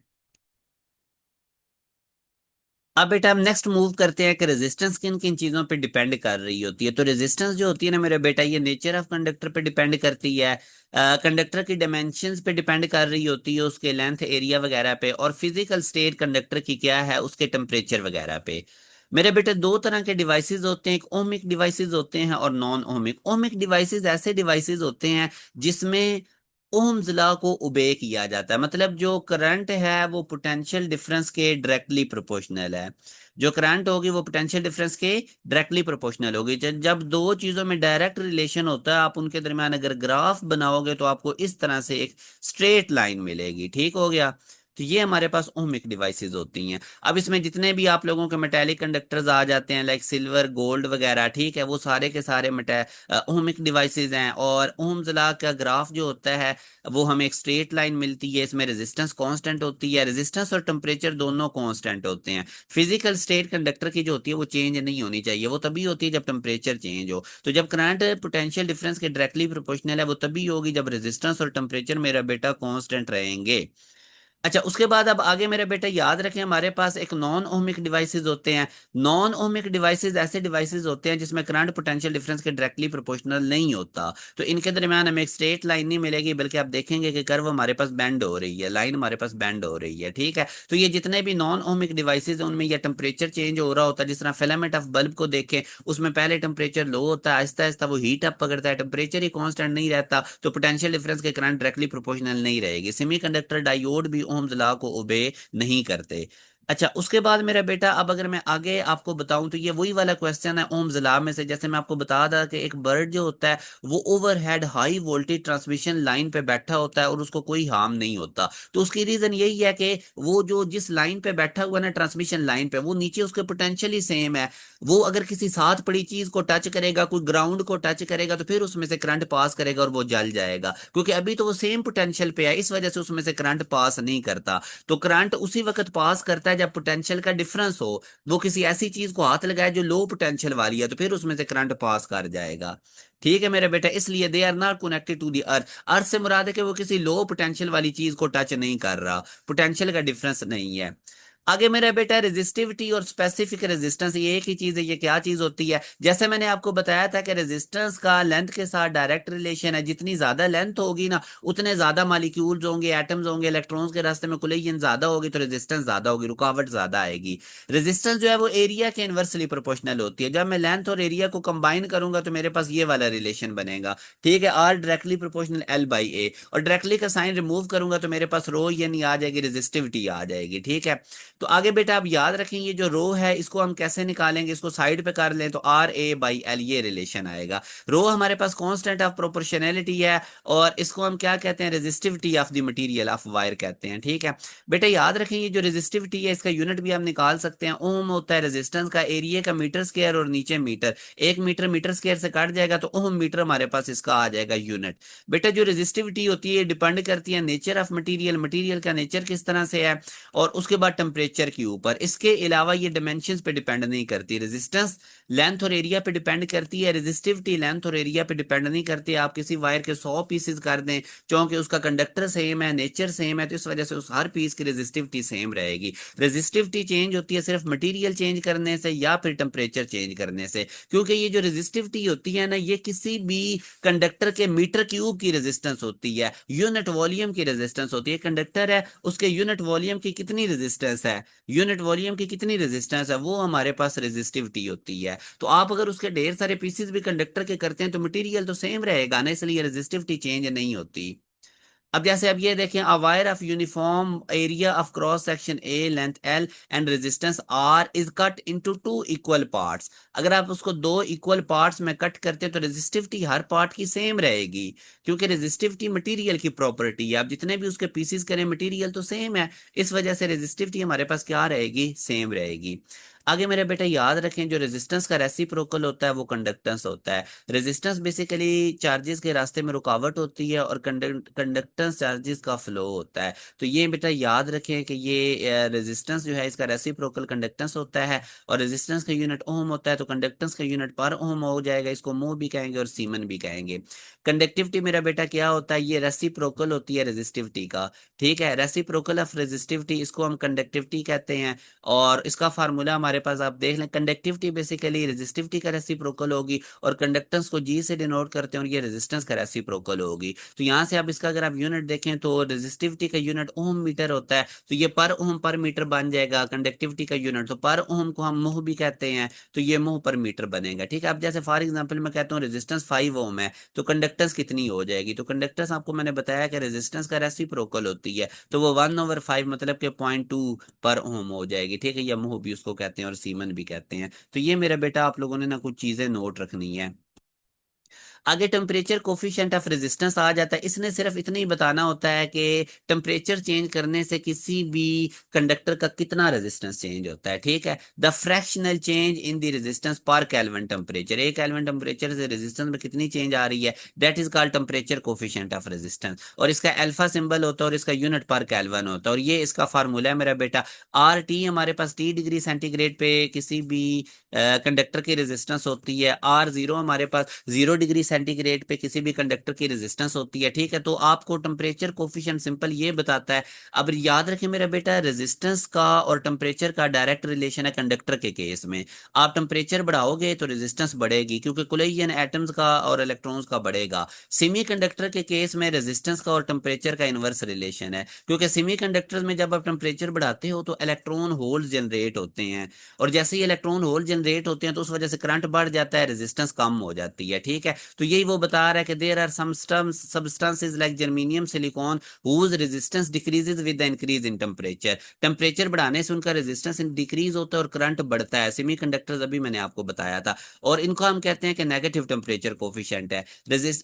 S1: अब बेटा हम नेक्स्ट मूव करते हैं कि रेजिस्टेंस किन किन चीजों पे डिपेंड कर रही होती है। तो रेजिस्टेंस जो होती है ना मेरे बेटा, ये नेचर ऑफ कंडक्टर पे डिपेंड करती है, कंडक्टर की डायमेंशंस पे डिपेंड कर रही होती है, उसके लेंथ एरिया वगैरह पे, और फिजिकल स्टेट कंडक्टर की क्या है उसके टेम्परेचर वगैरह पे। मेरे बेटे दो तरह के डिवाइसेस होते हैं, एक ओमिक डिवाइसेस होते हैं और नॉन ओमिक। ओमिक डिवाइसेस ऐसे डिवाइसेस होते हैं जिसमें ओम्स लॉ को ओबे किया जाता है, मतलब जो करंट है वो पोटेंशियल डिफरेंस के डायरेक्टली प्रोपोर्शनल है। जो करंट होगी वो पोटेंशियल डिफरेंस के डायरेक्टली प्रोपोर्शनल होगी। जब दो चीजों में डायरेक्ट रिलेशन होता है, आप उनके दरमियान अगर ग्राफ बनाओगे तो आपको इस तरह से एक स्ट्रेट लाइन मिलेगी। ठीक हो गया, तो ये हमारे पास ओमिक डिवाइसेस होती हैं। अब इसमें जितने भी आप लोगों के मेटेलिक कंडक्टर्स आ जाते हैं, लाइक सिल्वर गोल्ड वगैरह, ठीक है, वो सारे के सारे ओमिक डिवाइसेस हैं। और ओम्स लॉ का ग्राफ जो होता है वो हमें एक स्ट्रेट लाइन मिलती है, इसमें रेजिस्टेंस कांस्टेंट होती है, रेजिस्टेंस और टेम्परेचर दोनों कांस्टेंट होते हैं। फिजिकल स्टेट कंडक्टर की जो होती है वो चेंज नहीं होनी चाहिए, वो तभी होती है जब टेम्परेचर चेंज हो। तो जब करंट पोटेंशियल डिफरेंस के डायरेक्टली प्रोपोर्शनल है वो तभी होगी जब रेजिस्टेंस और टेम्परेचर मेरा बेटा कांस्टेंट रहेंगे। अच्छा, उसके बाद अब आगे मेरे बेटे याद रखें, हमारे पास एक नॉन ओमिक डिवाइसेस होते हैं। नॉन ओमिक डिवाइसेस ऐसे डिवाइसेस होते हैं जिसमें करंट पोटेंशियल डिफरेंस के डायरेक्टली प्रोपोर्शनल नहीं होता। तो इनके दरमियान हमें एक स्ट्रेट लाइन नहीं मिलेगी, बल्कि आप देखेंगे कि कर्व हमारे पास बेंड हो रही है, लाइन हमारे पास बेंड हो रही है। ठीक है, तो ये जितने भी नॉन ओमिक डिवाइसेस हैं उनमें यह टेम्परेचर चेंज हो रहा होता है। जिस तरह फिलामेंट ऑफ बल्ब को देखें, उसमें पहले टेम्परेचर लो होता है, आहिस्ता आहिस्ता वो हीट अप पकड़ता है, टेम्परेचर ही कांस्टेंट नहीं रहता, तो पोटेंशियल डिफरेंस के करंट डायरेक्टली प्रोपोर्शनल नहीं रहेगी। सेमीकंडक्टर डायोड भी ओम्स लॉ को ओबे नहीं करते। अच्छा, उसके बाद मेरा बेटा अब अगर मैं आगे आपको बताऊं तो ये वही वाला क्वेश्चन है ओम्स लॉ में से, जैसे मैं आपको बता था कि एक बर्ड जो होता है वो overhead high voltage transmission line पे बैठा होता है और उसको कोई हार्म नहीं होता। तो उसकी रीजन यही है कि वो जो जिस लाइन पे बैठा हुआ ना, ट्रांसमिशन लाइन पे, वो नीचे उसके पोटेंशियल ही सेम है। वो अगर किसी साथ पड़ी चीज को टच करेगा, कोई ग्राउंड को टच करेगा, तो फिर उसमें से करंट पास करेगा और वो जल जाएगा, क्योंकि अभी तो वो सेम पोटेंशियल पे है, इस वजह से उसमें से करंट पास नहीं करता। तो करंट उसी वक्त पास करता है जब पोटेंशियल का डिफरेंस हो। वो किसी ऐसी चीज को हाथ लगाए जो लो पोटेंशियल वाली है, तो फिर उसमें से करंट पास कर जाएगा। ठीक है मेरे बेटा, इसलिए they are not connected to the earth. Earth से मुराद है कि वो किसी लो पोटेंशियल वाली चीज को टच नहीं कर रहा, पोटेंशियल का डिफरेंस नहीं है। आगे मेरा बेटा रेजिस्टिविटी और स्पेसिफिक रेजिस्टेंस, ये एक ही चीज है। ये क्या चीज होती है, जैसे मैंने आपको बताया था कि रेजिस्टेंस का लेंथ के साथ डायरेक्ट रिलेशन है। जितनी ज्यादा लेंथ होगी ना, उतने ज्यादा मॉलिक्यूल्स होंगे, एटम्स होंगे, इलेक्ट्रॉन्स के रास्ते में कोलिजन ज्यादा होगी, तो रेजिस्टेंस ज्यादा होगी, रुकावट ज्यादा आएगी। रेजिस्टेंस जो है वो एरिया के इनवर्सली प्रोपोर्शनल होती है। जब मैं लेंथ और एरिया को कंबाइन करूंगा तो मेरे पास ये वाला रिलेशन बनेगा। ठीक है, R directly proportional L by A, और डायरेक्टली का साइन रिमूव करूंगा तो मेरे पास रो यानी आ जाएगी, रेजिस्टिविटी आ जाएगी। ठीक है, तो आगे बेटा आप याद रखें, ये जो रो है इसको हम कैसे निकालेंगे, इसको साइड पे कर लें तो आर ए बाई एल ये रिलेशन आएगा। रो हमारे पास कांस्टेंट ऑफ प्रोपोर्शनैलिटी है, और इसको हम क्या कहते हैं, resistivity of the material of wire कहते हैं। ठीक है बेटा, याद रखें ये जो रेजिस्टिविटी है इसका यूनिट भी हम निकाल सकते हैं। ओम होता है रेजिस्टेंस का, एरिया का मीटर स्क्वायर और नीचे मीटर, 1 मीटर मीटर स्क्वायर से कट जाएगा तो ओम मीटर हमारे पास इसका आ जाएगा यूनिट। बेटा जो रेजिस्टिविटी होती है डिपेंड करती है नेचर ऑफ मटेरियल, मटेरियल का नेचर किस तरह से है, और उसके बाद टेम्परेचर के ऊपर। इसके अलावा ये डायमेंशंस पे डिपेंड नहीं करती। रेजिस्टेंस लेंथ और एरिया पे डिपेंड करती है, रेजिस्टिविटी लेंथ और एरिया पे डिपेंड नहीं करती। आप किसी वायर के 100 पीसेस कर दें, क्योंकि उसका कंडक्टर सेम है, नेचर सेम है, तो इस वजह से उस हर पीस की रेजिस्टिविटी सेम रहेगी। रेजिस्टिविटी चेंज होती है सिर्फ मटेरियल चेंज करने से या फिर टेम्परेचर चेंज करने से, क्योंकि ये जो रेजिस्टिविटी होती है ना, ये किसी भी कंडक्टर के मीटर क्यूब की रेजिस्टेंस होती है, यूनिट वॉल्यूम की रेजिस्टेंस होती है। कंडक्टर है, उसके यूनिट वॉल्यूम की कितनी रेजिस्टेंस है, यूनिट वॉल्यूम की कितनी रेजिस्टेंस है, वो हमारे पास रेजिस्टिविटी होती है। तो आप अगर उसके ढेर सारे पीसेस भी कंडक्टर के करते हैं तो मटेरियल तो सेम रहेगा ना, इसलिए रेजिस्टिविटी चेंज नहीं होती। अब जैसे अब ये देखें, a wire of uniform area of cross section A, length L and resistance R is cut into two equal parts. अगर आप उसको दो इक्वल पार्ट्स में कट करते हैं तो रेजिस्टिविटी हर पार्ट की सेम रहेगी, क्योंकि रेजिस्टिविटी मटेरियल की प्रॉपर्टी है। आप जितने भी उसके पीसेस करें, मटेरियल तो सेम है, इस वजह से रेजिस्टिविटी हमारे पास क्या रहेगी, सेम रहेगी। आगे मेरे बेटा याद रखें, जो रेजिस्टेंस का रेसिप्रोकल होता है वो कंडक्टेंस होता है। रेजिस्टेंस बेसिकली चार्जेस के रास्ते में रुकावट होती है और कंडक्टेंस चार्जेस का फ्लो होता है। तो ये बेटा याद रखें कि ये रेजिस्टेंस जो है इसका रेसिप्रोकल कंडक्टेंस होता है, और रेजिस्टेंस का यूनिट ओम होता है, तो कंडक्टेंस का यूनिट पर ओम हो जाएगा। इसको मोह भी कहेंगे और सीमन भी कहेंगे। कंडक्टिविटी मेरा बेटा क्या होता है, ये रेसिप्रोकल होती है रेजिस्टिविटी का। ठीक है, रेसिप्रोकल ऑफ रेजिस्टिविटी, इसको हम कंडक्टिविटी कहते हैं। और इसका फार्मूला हमारे पास आप देख लें, कंडक्टिविटी बेसिकली रेजिस्टिविटी का रेसिप्रोकल होगी, और कंडक्टेंस को जी से डिनोट करते हैं, और ये रेजिस्टेंस का रेसिप्रोकल होगी। तो यहाँ से आप इसका अगर आप यूनिट देखें तो रेजिस्टिविटी का यूनिट ओम मीटर होता है, तो ये पर ओम पर मीटर बन जाएगा। कंडक्टिविटी का यूनिट, तो पर ओम को हम मोह भी कहते हैं, तो ये मोह पर मीटर बनेगा। ठीक है, अब जैसे फॉर एग्जाम्पल मैं कहता हूँ रेजिस्टेंस 5 ओम है, तो कंडक्टेंस कितनी हो जाएगी, तो कंडक्टेंस आपको मैंने बताया कि रेजिस्टेंस का रेसिप्रोकल होती है, तो वो 1/5 मतलब के 0.2 पर ओम हो जाएगी। ठीक है, या मोह भी उसको कहते हैं और सीमन भी कहते हैं। तो ये मेरा बेटा आप लोगों ने ना कुछ चीजें नोट रखनी है। आगे टेम्परेचर कोफिशिएंट ऑफ रेजिस्टेंस आ जाता है। इसने सिर्फ इतना ही बताना होता है कि टेम्परेचर चेंज करने से किसी भी कंडक्टर का कितना रेजिस्टेंस चेंज होता है। ठीक है, the fractional change in the resistance पर केल्विन टेम्परेचर, 1 केल्विन टेम्परेचर से रेजिस्टेंस में कितनी चेंज आ रही है, that is called temperature coefficient of resistance. और इसका अल्फा सिंबल होता है और इसका यूनिट पर केल्विन होता है, और ये इसका फार्मूला है मेरा बेटा। आर टी हमारे पास टी डिग्री सेंटीग्रेड पे किसी भी कंडक्टर की रेजिस्टेंस होती है, आर जीरो हमारे पास 0 डिग्री सेंटीग्रेड पे किसी भी कंडक्टर की रेजिस्टेंस होती है। ठीक है, तो आपको टेम्परेचर कोफिशिएंट सिंपल ये बताता है। अब याद रखें मेरा बेटा, रेजिस्टेंस का और टेम्परेचर का डायरेक्ट रिलेशन है कंडक्टर के केस में। आप टेम्परेचर बढ़ाओगे तो रेजिस्टेंस बढ़ेगी, क्योंकि कोलिजन एटम्स का और इलेक्ट्रॉन्स का बढ़ेगा। सेमी कंडक्टर के केस में रेजिस्टेंस का और टेम्परेचर का इनवर्स रिलेशन है, क्योंकि सेमी कंडक्टर में जब आप टेम्परेचर बढ़ाते हो तो इलेक्ट्रॉन होल्स जनरेट होते हैं, और जैसे ही इलेक्ट्रॉन होल जनरेट होते हैं तो उस वजह से करंट बढ़ जाता है, रेजिस्टेंस कम हो जाती है। ठीक है, तो यही वो बता रहा है कि there are some substances like germanium silicon whose resistance decreases with the increase in temperature. Temperature बढ़ाने से उनका रेजिस्टेंस डिक्रीज होता है और करंट बढ़ता है। सेमीकंडक्टर्स अभी मैंने आपको बताया था, और इनको हम कहते हैं कि नेगेटिव टेम्परेचर कोफिशिएंट है।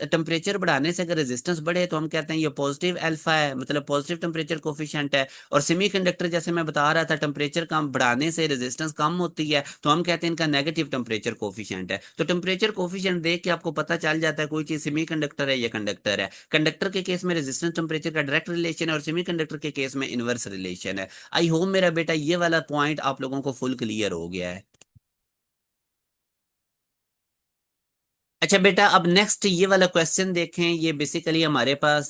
S1: टेम्परेचर बढ़ाने से अगर रेजिस्टेंस बढ़े तो हम कहते हैं ये पॉजिटिव अल्फा है, मतलब पॉजिटिव टेम्परेचर कोफिशिएंट है। और सेमीकंडक्टर जैसे मैं बता रहा था, टेम्परेचर कम बढ़ाने से रेजिस्टेंस कम होती है, तो हम कहते हैं इनका नेगेटिव टेम्परेचर कोफिशिएंट है। तो टेम्परेचर कोफिशिएंट देख के आपको पता चल जाता है कोई चीज सेमीकंडक्टर है या कंडक्टर है। कंडक्टर के केस में रेजिस्टेंस टेम्परेचर का डायरेक्ट रिलेशन है, और सेमीकंडक्टर के केस में इनवर्स रिलेशन है। आई होप मेरा बेटा ये वाला पॉइंट आप लोगों को फुल क्लियर हो गया है। अच्छा बेटा, अब नेक्स्ट ये वाला क्वेश्चन देखें। ये बेसिकली हमारे पास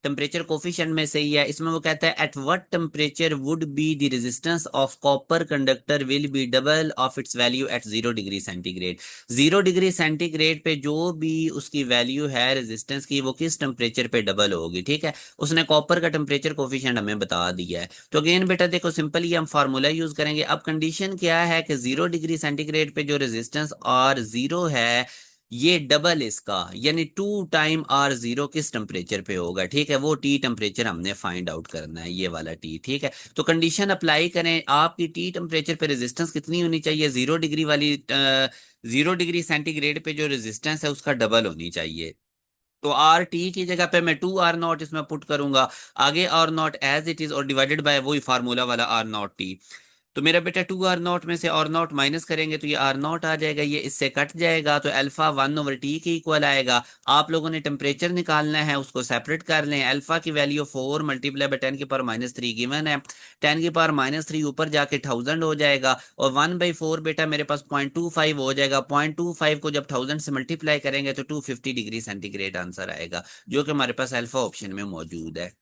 S1: टेम्परेचर कोफिशिएंट में से ही है। इसमें वो कहता है at what temperature would be the resistance of copper conductor will be double of its value at 0 degree centigrade. 0 degree centigrade पे जो भी उसकी वैल्यू है रेजिस्टेंस की, वो किस टेम्परेचर पे डबल होगी। ठीक है, उसने कॉपर का टेम्परेचर कोफिशिएंट हमें बता दिया है। तो अगेन बेटा देखो, सिंपली हम फार्मूला यूज करेंगे। अब कंडीशन क्या है कि 0 डिग्री सेंटीग्रेड पे जो रेजिस्टेंस आर जीरो है, ये डबल इसका यानी 2 टाइम R0 किस टेम्परेचर पे होगा। ठीक है, वो टी टेम्परेचर हमने फाइंड आउट करना है, ये वाला टी। ठीक है, तो कंडीशन अप्लाई करें, आपकी टी टेम्परेचर पे रेजिस्टेंस कितनी होनी चाहिए, 0 डिग्री वाली 0 डिग्री सेंटीग्रेड पे जो रेजिस्टेंस है उसका डबल होनी चाहिए। तो आर टी की जगह पे मैं 2R0 इसमें पुट करूंगा, आगे R0 एज इट इज और डिवाइडेड बाय वही फार्मूला वाला R0 टी। तो मेरा बेटा 2 R0 में से R0 माइनस करेंगे तो ये R0 आ जाएगा, ये इससे कट जाएगा, तो अल्फा 1/T के इक्वल आएगा। आप लोगों ने टेम्परेचर निकालना है, उसको सेपरेट कर लें। अल्फा की वैल्यू 4 मल्टीप्लाई बाई 10⁻³ गिवन है। 10⁻³ ऊपर जाके 1000 हो जाएगा, और 1/4 बेटा मेरे पास 0.25 हो जाएगा। 0.25 को जब 1000 से मल्टीप्लाई करेंगे तो 250 डिग्री सेंटीग्रेड आंसर आएगा, जो कि हमारे पास अल्फा ऑप्शन में मौजूद है।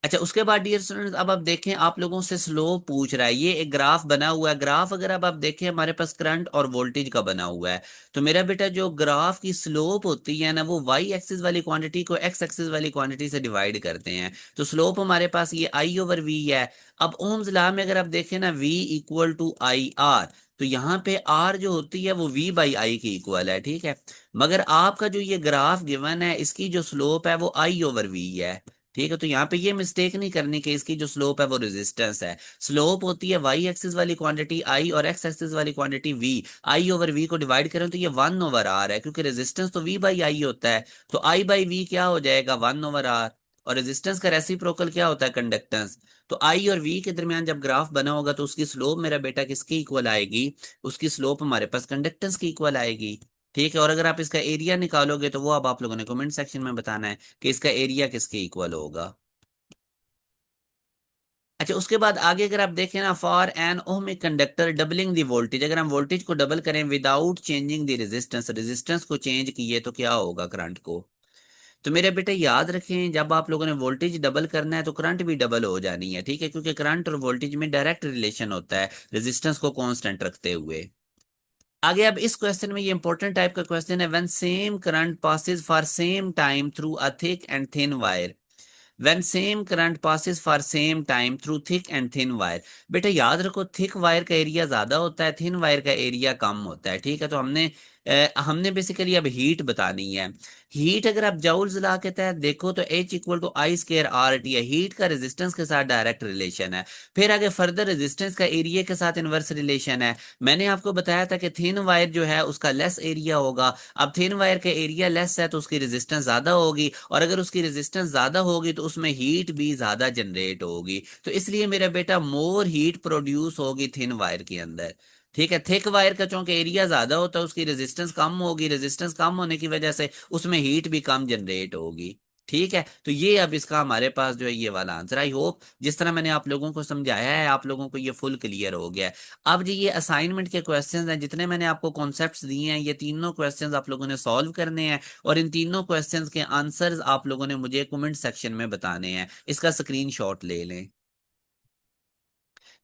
S1: अच्छा, उसके बाद डियर स्टूडेंट्स, अब आप देखें, आप लोगों से स्लोप पूछ रहा है। ये एक ग्राफ बना हुआ है। ग्राफ अगर अब आप देखें, हमारे पास करंट और वोल्टेज का बना हुआ है। तो मेरा बेटा जो ग्राफ की स्लोप होती है ना, वो वाई एक्सिस वाली क्वांटिटी को एक्स एक्सिस वाली क्वांटिटी से डिवाइड करते हैं। तो स्लोप हमारे पास ये I/V है। अब ओम्स लॉ में अगर आप देखें ना, V इक्वल टू IR, तो यहाँ पे R जो होती है वो V/I के इक्वल है, ठीक है। मगर आपका जो ये ग्राफ गिवन है, इसकी जो स्लोप है वो I/V है, ठीक है। तो यहाँ पे ये मिस्टेक नहीं करनी कि इसकी जो स्लोप है वो रेजिस्टेंस है। स्लोप होती है वाई एक्सिस वाली क्वांटिटी आई और एक्स एक्सिस वाली क्वांटिटी वी। I/V को डिवाइड करें तो ये 1/R है, क्योंकि रेजिस्टेंस तो V/I होता है। तो I/V क्या हो जाएगा, 1/R। और रेजिस्टेंस का रेसिप्रोकल क्या होता है, कंडक्टेंस। तो आई और वी के दरमियान जब ग्राफ बना होगा तो उसकी स्लोप मेरा बेटा किसकी इक्वल आएगी, उसकी स्लोप हमारे पास कंडक्टेंस की इक्वल आएगी, ठीक है। और अगर आप इसका एरिया निकालोगे तो वो अब आप लोगों ने कमेंट सेक्शन में बताना है कि इसका एरिया किसके इक्वल होगा। अच्छा, उसके बाद आगे अगर आप देखें ना, for an ohmic conductor doubling the voltage, अगर हम वोल्टेज को डबल करें without changing the resistance, resistance को चेंज किए तो क्या होगा करंट को। तो मेरे बेटे याद रखें, जब आप लोगों ने वोल्टेज डबल करना है तो करंट भी डबल हो जानी है, ठीक है, क्योंकि करंट और वोल्टेज में डायरेक्ट रिलेशन होता है रेजिस्टेंस को कांस्टेंट रखते हुए। आगे अब इस क्वेश्चन में, ये इंपॉर्टेंट टाइप का क्वेश्चन है, when same current passes for same time through a thick and thin wire, when same current passes for same time through thick and thin wire। बेटा याद रखो, थिक वायर का area ज्यादा होता है, thin wire का area कम होता है, ठीक है। तो हमने बेसिकली अब हीट बतानी है। हीट अगर आप जाउल्स लॉ के तहत देखो तो H = I²RT है, हीट का रेजिस्टेंस के साथ डायरेक्ट रिलेशन है। फिर आगे फर्दर रेजिस्टेंस का एरिया के साथ इनवर्स रिलेशन है। मैंने आपको बताया था कि थिन वायर जो है उसका लेस एरिया होगा। अब थिन वायर का एरिया लेस है तो उसकी रेजिस्टेंस ज्यादा होगी, और अगर उसकी रेजिस्टेंस ज्यादा होगी तो उसमें हीट भी ज्यादा जनरेट होगी। तो इसलिए मेरा बेटा मोर हीट प्रोड्यूस होगी थिन वायर के अंदर, ठीक है। थिक वायर का चूंकि एरिया ज्यादा होता है, उसकी रेजिस्टेंस कम होगी, रेजिस्टेंस कम होने की वजह से उसमें हीट भी कम जनरेट होगी, ठीक है। तो ये अब इसका हमारे पास जो है ये वाला आंसर। आई होप जिस तरह मैंने आप लोगों को समझाया है, आप लोगों को ये फुल क्लियर हो गया है। अब जी ये असाइनमेंट के क्वेश्चंस हैं, जितने मैंने आपको कॉन्सेप्ट्स दिए हैं, ये तीनों क्वेश्चंस आप लोगों ने सॉल्व करने हैं, और इन तीनों क्वेश्चंस के आंसर्स आप लोगों ने मुझे कमेंट सेक्शन में बताने हैं। इसका स्क्रीनशॉट ले लें।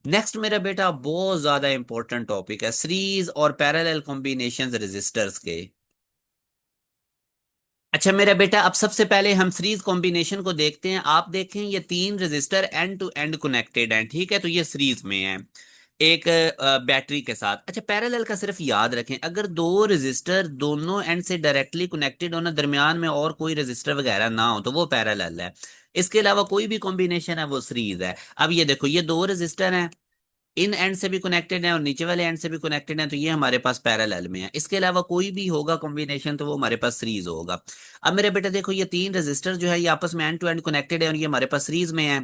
S1: नेक्स्ट मेरा बेटा बहुत ज्यादा इंपॉर्टेंट टॉपिक है, सीरीज और पैरेलल कॉम्बिनेशंस रेजिस्टर्स के। अच्छा मेरा बेटा, अब सबसे पहले हम सीरीज कॉम्बिनेशन को देखते हैं। आप देखें ये तीन resistor end to end connected हैं, ठीक है, तो ये सीरीज में है एक बैटरी के साथ। अच्छा, पैरेलल का सिर्फ याद रखें, अगर दो रेजिस्टर दोनों एंड से डायरेक्टली कनेक्टेड हो ना, दरमियान में और कोई रेजिस्टर वगैरह ना हो, तो वो पैरेलल है। इसके अलावा कोई भी कॉम्बिनेशन है वो सीरीज है। अब ये देखो, ये दो रेजिस्टर हैं, इन एंड से भी कनेक्टेड है और नीचे वाले एंड से भी कनेक्टेड है, तो ये हमारे पास पैरेलल में है। इसके अलावा कोई भी होगा कॉम्बिनेशन तो वो हमारे पास सीरीज होगा। अब मेरे बेटा देखो, ये तीन रेजिस्टर जो है ये आपस में एंड टू एंड कनेक्टेड है और ये हमारे पास सीरीज में है।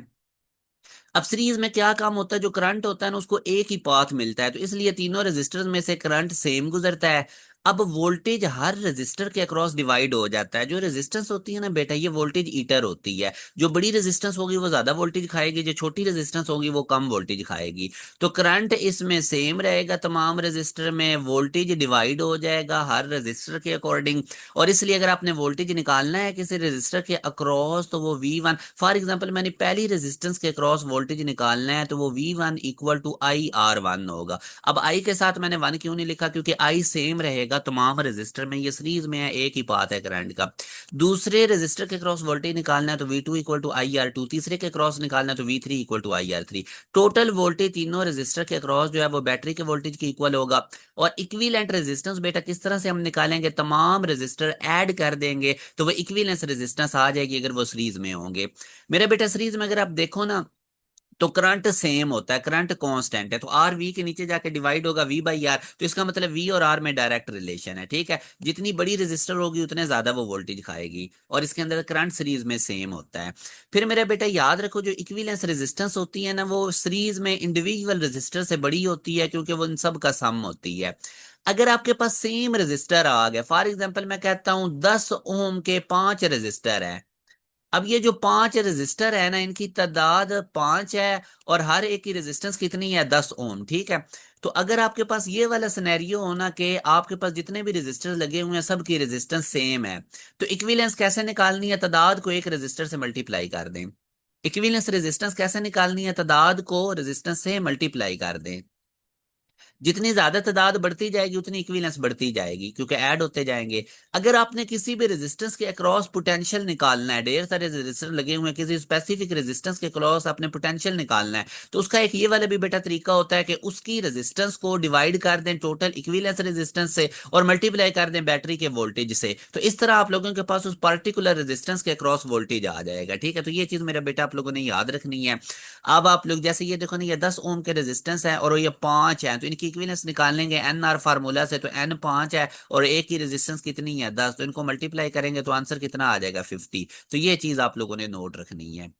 S1: अब सीरीज में क्या काम होता है, जो करंट होता है ना उसको एक ही पाथ मिलता है, तो इसलिए तीनों रेजिस्टर्स में से करंट सेम गुजरता है। अब वोल्टेज हर रेजिस्टर के अक्रॉस डिवाइड हो जाता है। जो रेजिस्टेंस होती है ना बेटा, ये वोल्टेज ईटर होती है। जो बड़ी रेजिस्टेंस होगी वो ज्यादा वोल्टेज खाएगी, जो छोटी रेजिस्टेंस होगी वो कम वोल्टेज खाएगी। तो करंट इसमें सेम रहेगा, तमाम रेजिस्टर में वोल्टेज डिवाइड हो जाएगा हर रेजिस्टर के अकॉर्डिंग। और इसलिए अगर आपने वोल्टेज निकालना है किसी रेजिस्टर के अक्रॉस तो वो V1, फॉर एग्जांपल मैंने पहली रेजिस्टेंस के अक्रॉस वोल्टेज निकालना है तो वो V1 इक्वल टू IR1 होगा। अब I के साथ मैंने 1 क्यों नहीं लिखा, क्योंकि I सेम रहेगा तमाम रेजिस्टर में, ये सीरीज में है, एक ही पाथ है करंट का। दूसरे रेजिस्टर के क्रॉस वोल्टेज निकालना है तो V2 इक्वल टू IR2, तीसरे के क्रॉस निकालना है तो V3 equal to IR3। Total voltage तीनों रेजिस्टर के क्रॉस जो है वो बैटरी के वोल्टेज के इक्वल होगा। और इक्विवेलेंट रेजिस्टेंस बेटा किस तरह से हम निकालेंगे, तमाम रेजिस्टर ऐड कर देंगे तो वो इक्विवेलेंस रेजिस्टेंस आ जाएगी अगर वो सीरीज में होंगे। मेरा बेटा सीरीज में अगर आप देखो ना, तो करंट सेम होता है, करंट कांस्टेंट है, तो आर वी के नीचे जाके डिवाइड होगा वी बाई आर, तो इसका मतलब वी और आर में डायरेक्ट रिलेशन है, ठीक है। जितनी बड़ी रजिस्टर होगी उतने ज्यादा वो वोल्टेज खाएगी, और इसके अंदर करंट सीरीज में सेम होता है। फिर मेरा बेटा याद रखो, जो इक्विवेलेंस रेजिस्टेंस होती है ना, वो सीरीज में इंडिविजुअल रजिस्टर से बड़ी होती है, क्योंकि वो इन सब का सम होती है। अगर आपके पास सेम रजिस्टर आ गया, फॉर एग्जाम्पल मैं कहता हूं 10 ओम के 5 रजिस्टर है। अब ये जो 5 रजिस्टर है ना, इनकी तादाद 5 है, और हर एक की रेजिस्टेंस कितनी है, 10 ओम, ठीक है। तो अगर आपके पास ये वाला सिनेरियो होना कि आपके पास जितने भी रेजिस्टर लगे हुए हैं सब की रेजिस्टेंस सेम है, तो इक्विवेलेंस कैसे निकालनी है, तादाद को एक रेजिस्टर से मल्टीप्लाई कर दें। इक्विवेलेंस रेजिस्टेंस कैसे निकालनी है, तादाद को रेजिस्टेंस से मल्टीप्लाई कर दें। जितनी ज्यादा तादाद बढ़ती जाएगी उतनी इक्विवेलेंस बढ़ती जाएगी, क्योंकि ऐड होते जाएंगे। अगर आपने किसी भी रेजिस्टेंस के अक्रॉस पोटेंशियल निकालना है, ढेर सारे रेजिस्टर लगे हुए हैं, किसी स्पेसिफिक रेजिस्टेंस के अक्रॉस आपने पोटेंशियल निकालना है, तो उसका एक ये वाला भी बेटा तरीका होता है कि उसकी रेजिस्टेंस को डिवाइड कर दें टोटल इक्विवेलेंस रेजिस्टेंस से, और मल्टीप्लाई कर दें बैटरी के वोल्टेज से, तो इस तरह आप लोगों के पास उस पर्टिकुलर रेजिस्टेंस के अक्रॉस वोल्टेज आ जाएगा, ठीक है। तो ये चीज मेरा बेटा आप लोगों ने याद रखनी है। अब आप लोग जैसे ये देखो ना, ये 10 ओम के रेजिस्टेंस है और ये 5 है, तो इनकी इक्विवेलेंस निकालेंगे एन आर फार्मूला से, तो एन 5 है और एक की रेजिस्टेंस कितनी है, 10, तो इनको मल्टीप्लाई करेंगे तो आंसर कितना आ जाएगा, 50। तो ये चीज आप लोगों ने नोट रखनी है।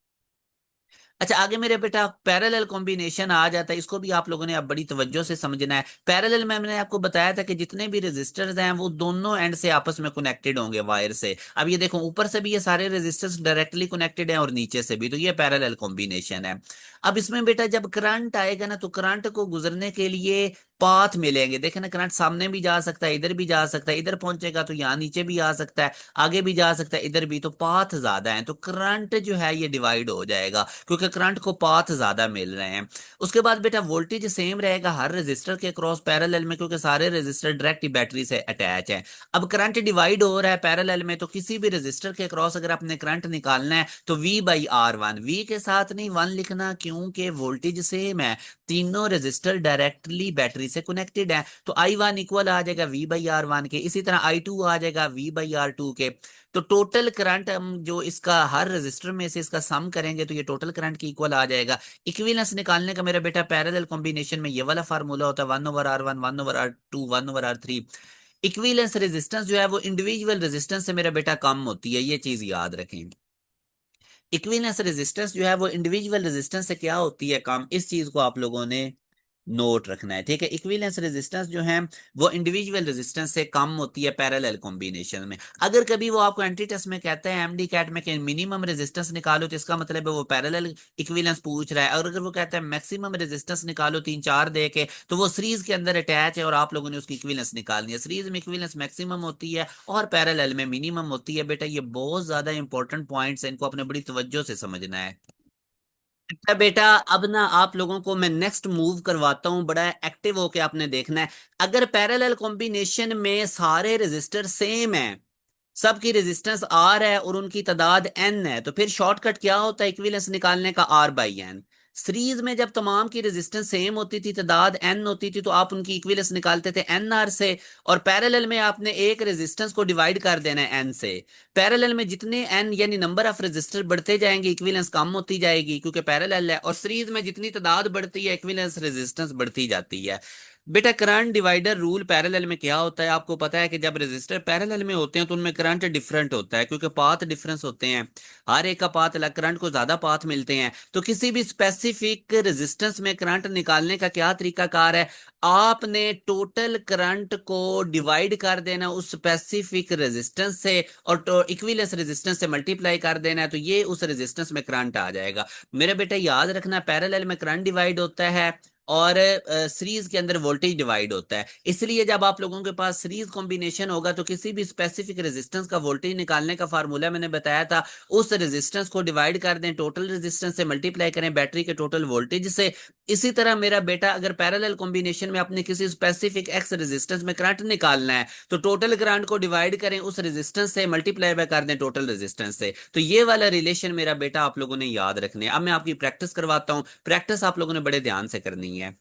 S1: अच्छा, आगे मेरे बेटा पैरेलल कॉम्बिनेशन आ जाता है, इसको भी आप लोगों ने अब बड़ी तवज्जो से समझना है। पैरेलल में मैंने आपको बताया था कि जितने भी रेजिस्टर्स हैं वो दोनों एंड से आपस में कनेक्टेड होंगे वायर से। अब ये देखो, ऊपर से भी ये सारे रेजिस्टर्स डायरेक्टली कनेक्टेड हैं और नीचे से भी, तो ये पैरेलल कॉम्बिनेशन है। अब इसमें बेटा जब करंट आएगा ना, तो करंट को गुजरने के लिए पाथ मिलेंगे। देखे ना, करंट सामने भी जा सकता है, इधर भी जा सकता है, इधर पहुंचेगा तो यहाँ नीचे भी आ सकता है, आगे भी जा सकता है, इधर भी, तो पाथ ज्यादा है, तो करंट जो है ये डिवाइड हो जाएगा, क्योंकि करंट को पाथ ज्यादा मिल रहे हैं। उसके बाद बेटा वोल्टेज सेम रहेगा हर रेजिस्टर के क्रॉस पैरेलल में, क्योंकि सारे रेजिस्टर डायरेक्ट बैटरी से अटैच है। अब करंट डिवाइड हो रहा है पैरेलल में, तो किसी भी रेजिस्टर के क्रॉस अगर आपने करंट निकालना है तो V by R one, V के साथ नहीं वन लिखना, क्योंकि वोल्टेज सेम है, तीनों रेजिस्टर डायरेक्टली बैटरी से कनेक्टेड है, तो आई वन इक्वल आ जाएगा वी बाई आर वन के, इसी तरह आई टू आ जाएगा वी बाई आर टू के। तो टोटल करंट हम जो इसका हर रेजिस्टर में से इसका सम करेंगे तो ये टोटल करंट की इक्वल आ जाएगा। इक्विवेलेंस निकालने का मेरा बेटा पैरेलल कॉम्बिनेशन में ये वाला फार्मूला होता है, 1/R1 1/R2 1/R3। Equivalence resistance जो है वो इंडिविजुअल रेजिस्टेंस से मेरा बेटा कम होती है, ये चीज याद रखें। इक्विवेलेंस रेजिस्टेंस जो है वो इंडिविजुअल रेजिस्टेंस से क्या होती है कम, इस चीज को आप लोगों ने नोट रखना है, ठीक है। इक्विवेलेंस रेजिस्टेंस जो है वो इंडिविजुअल रेजिस्टेंस से कम होती है पैरेलल कॉम्बिनेशन में। अगर कभी वो आपको एंटी टेस्ट में कहता है एमडी कैट में कि मिनिमम रेजिस्टेंस निकालो, तो इसका मतलब है वो पैरेलल इक्विवेलेंस पूछ रहा है। और अगर वो कहता है मैक्सिमम रेजिस्टेंस निकालो 3 4 दे के, तो वो सीरीज के अंदर अटैच है और आप लोगों ने उसकी इक्विवेलेंस निकालनी है। सीरीज में इक्विवेलेंस मैक्सिमम होती है और पैरेलल में मिनिमम होती है। बेटा ये बहुत ज्यादा इंपॉर्टेंट पॉइंट्स है, इनको अपने बड़ी तवज्जो से समझना है। अच्छा बेटा, अब ना आप लोगों को मैं नेक्स्ट मूव करवाता हूं, बड़ा एक्टिव होके आपने देखना है। अगर पैरेलल कॉम्बिनेशन में सारे रेजिस्टर सेम है, सबकी रेजिस्टेंस आर है और उनकी तादाद एन है, तो फिर शॉर्टकट क्या होता है इक्विवेलेंस निकालने का, आर बाई एन। सीरीज में जब तमाम की रेजिस्टेंस सेम होती थी, तादाद एन होती थी, तो आप उनकी इक्विवेलेंस निकालते थे एन आर से। और पैरेलल में आपने एक रेजिस्टेंस को डिवाइड कर देना है एन से। पैरेलल में जितने एन यानी नंबर ऑफ रेजिस्टर बढ़ते जाएंगे, इक्विवेलेंस कम होती जाएगी, क्योंकि पैरेलल है। और सीरीज में जितनी तादाद बढ़ती है, इक्विवेलेंस रेजिस्टेंस बढ़ती जाती है। बेटा करंट डिवाइडर रूल पैरेलल में क्या होता है, आपको पता है कि जब रेजिस्टर पैरेलल में होते हैं तो उनमें करंट डिफरेंट होता है, क्योंकि पाथ डिफरेंस होते हैं, हर एक का पाथ अलग, करंट को ज्यादा पाथ मिलते हैं। तो किसी भी स्पेसिफिक रेजिस्टेंस में करंट निकालने का क्या तरीकाकार है, आपने टोटल करंट को डिवाइड कर देना उस स्पेसिफिक रेजिस्टेंस से, और इक्विवेलेंस रेजिस्टेंस से मल्टीप्लाई कर देना है, तो ये उस रेजिस्टेंस में करंट आ जाएगा। मेरे बेटा याद रखना, पैरेलल में करंट डिवाइड होता है और सीरीज के अंदर वोल्टेज डिवाइड होता है। इसलिए जब आप लोगों के पास सीरीज कॉम्बिनेशन होगा तो किसी भी स्पेसिफिक रेजिस्टेंस का वोल्टेज निकालने का फार्मूला मैंने बताया था, उस रेजिस्टेंस को डिवाइड कर दें टोटल रेजिस्टेंस से, मल्टीप्लाई करें बैटरी के टोटल वोल्टेज से। इसी तरह मेरा बेटा अगर पैरेलल कॉम्बिनेशन में अपने किसी स्पेसिफिक एक्स रेजिस्टेंस में करंट निकालना है, तो टोटल करंट को डिवाइड करें उस रेजिस्टेंस से, मल्टीप्लाई बाय कर दें टोटल रेजिस्टेंस से। तो ये वाला रिलेशन मेरा बेटा आप लोगों ने याद रखने। अब मैं आपकी प्रैक्टिस करवाता हूं, प्रैक्टिस आप लोगों ने बड़े ध्यान से करनी है।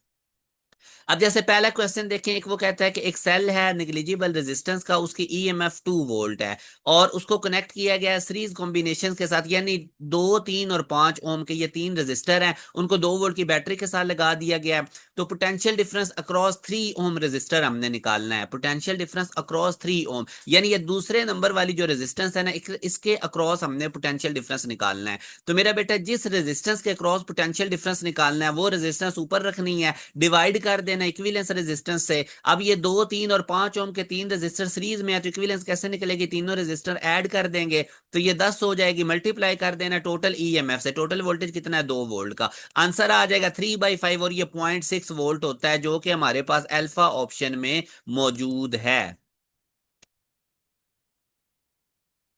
S1: अब जैसे पहला क्वेश्चन देखें, एक वो कहता है कि एक सेल है निग्लिजिबल रेजिस्टेंस का, उसकी ईएमएफ 2 वोल्ट है और उसको कनेक्ट किया गया है सीरीज कॉम्बिनेशन के साथ, यानी 2, 3 और 5 ओम के ये तीन रेजिस्टर हैं, उनको 2 वोल्ट की बैटरी के साथ लगा दिया गया है। तो potential difference across 3 ohm resistor हमने निकालना है, पोटेंशियल डिफरेंस अक्रॉस 3 ओम, यानी ये दूसरे नंबर वाली जो रेजिस्टेंस है ना, इसके अक्रॉस हमने पोटेंशियल डिफरेंस निकालना है। तो मेरा बेटा जिस रेजिस्टेंस के अक्रॉस पोटेंशियल डिफरेंस निकालना है वो रेजिस्टेंस ऊपर रखनी है, डिवाइड कर देना इक्विवेलेंस रेजिस्टेंस से। अब ये 2, 3 और 5 ओम के तीन रेजिस्टर सीरीज में है, तो इक्विवेलेंस कैसे निकलेगी, तीनों रेजिस्टर ऐड कर देंगे तो ये 10 हो जाएगी, मल्टीप्लाई कर देना टोटल ईएमएफ से, टोटल वोल्टेज कितना है 2 वोल्ट का, आंसर आ जाएगा 3/5 और ये 0.6 वोल्ट होता है, जो कि हमारे पास अल्फा ऑप्शन में मौजूद है।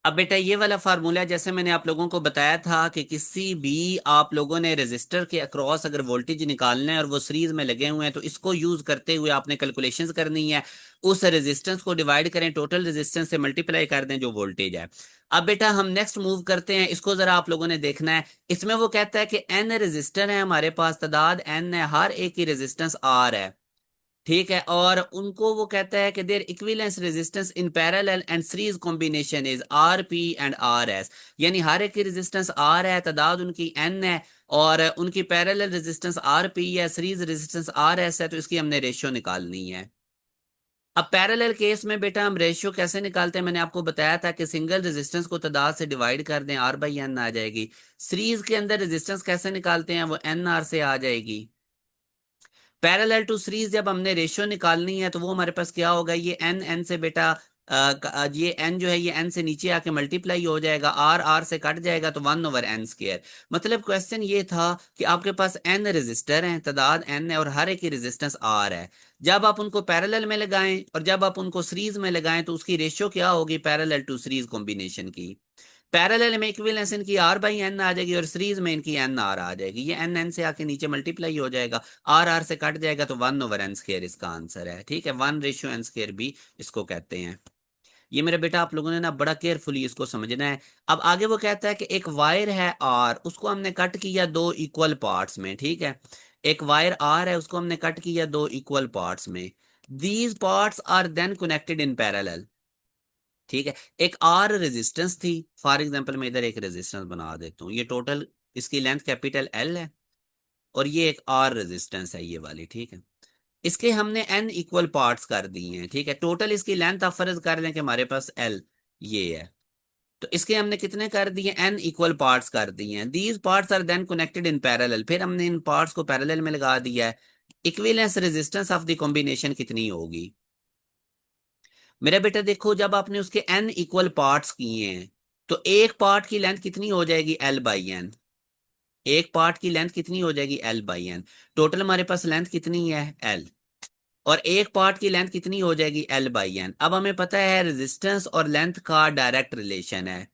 S1: अब बेटा ये वाला फार्मूला जैसे मैंने आप लोगों को बताया था कि किसी भी आप लोगों ने रेजिस्टर के अक्रॉस अगर वोल्टेज निकालना है और वो सीरीज में लगे हुए हैं, तो इसको यूज करते हुए आपने कैलकुलेशंस करनी है, उस रेजिस्टेंस को डिवाइड करें टोटल रेजिस्टेंस से, मल्टीप्लाई कर दें जो वोल्टेज है। अब बेटा हम नेक्स्ट मूव करते हैं, इसको जरा आप लोगों ने देखना है। इसमें वो कहता है कि एन रेजिस्टर है हमारे पास, तादाद एन है, हर एक की रेजिस्टेंस आर है, ठीक है, और उनको वो कहता है कि there equivalence resistance in parallel and series combination is R P and R S, यानी हर एक की रेजिस्टेंस आर है, तादाद उनकी एन है, और उनकी पैरेलल रेजिस्टेंस आर पी है, सीरीज रेजिस्टेंस आर एस है, तो इसकी हमने रेशियो निकालनी है। अब पैरेलल केस में बेटा हम रेशियो कैसे निकालते हैं, मैंने आपको बताया था कि सिंगल रेजिस्टेंस को तादाद से डिवाइड कर दें, आर बाई एन आ जाएगी। सीरीज के अंदर रेजिस्टेंस कैसे निकालते हैं, वो एन आर से आ जाएगी। पैरेलल टू सीरीज जब हमने रेशियो निकालनी है तो वो हमारे पास क्या होगा, ये एन एन से बेटा ये एन जो है ये एन से नीचे आके मल्टीप्लाई हो जाएगा, आर आर से कट जाएगा तो 1/n²। मतलब क्वेश्चन ये था कि आपके पास एन रजिस्टर हैं, तादाद एन है और हर एक की रेजिस्टेंस आर है, जब आप उनको पैरेलल में लगाएं और जब आप उनको सीरीज में लगाएं तो उसकी रेशियो क्या होगी पैरेलल टू सीरीज कॉम्बिनेशन की। पैरेलल में इक्विवेलेंस इनकी आर बाई एन आ जाएगी और सीरीज में इनकी एन आर आ जाएगी, ये एन एन से आके नीचे मल्टीप्लाई हो जाएगा, आर आर से कट जाएगा तो 1/n² इसका आंसर है, ठीक है, 1:n² भी इसको कहते हैं। ये मेरे बेटा आप लोगों ने ना बड़ा केयरफुली इसको समझना है। अब आगे वो कहता है कि एक वायर है आर, उसको हमने कट किया दो इक्वल पार्ट्स में, ठीक है, एक वायर आर है उसको हमने कट किया दो इक्वल पार्ट्स में, these parts are then connected in parallel, ठीक है। एक आर रेजिस्टेंस थी, फॉर एग्जांपल मैं इधर एक रेजिस्टेंस बना देता हूँ, ये टोटल इसकी लेंथ कैपिटल एल है और ये एक आर रेजिस्टेंस है ये वाली, ठीक है। इसके हमने एन इक्वल पार्ट्स कर दिए हैं, ठीक है, टोटल इसकी लेंथ आप फर्ज कर दें कि हमारे पास एल ये है, तो इसके हमने कितने कर दिए, एन इक्वल पार्ट्स कर दिए हैं। These parts are then connected in parallel, फिर हमने इन पार्ट्स को पैरेलल में लगा दिया है। Equivalence resistance of the combination कितनी होगी, मेरा बेटा देखो जब आपने उसके एन इक्वल पार्ट्स किए हैं तो एक पार्ट की लेंथ कितनी हो जाएगी एल बाई एन, एक पार्ट की लेंथ कितनी हो जाएगी एल बाई एन, टोटल हमारे पास लेंथ कितनी है एल, और एक पार्ट की लेंथ कितनी हो जाएगी एल बाई एन। अब हमें पता है रेजिस्टेंस और लेंथ का डायरेक्ट रिलेशन है,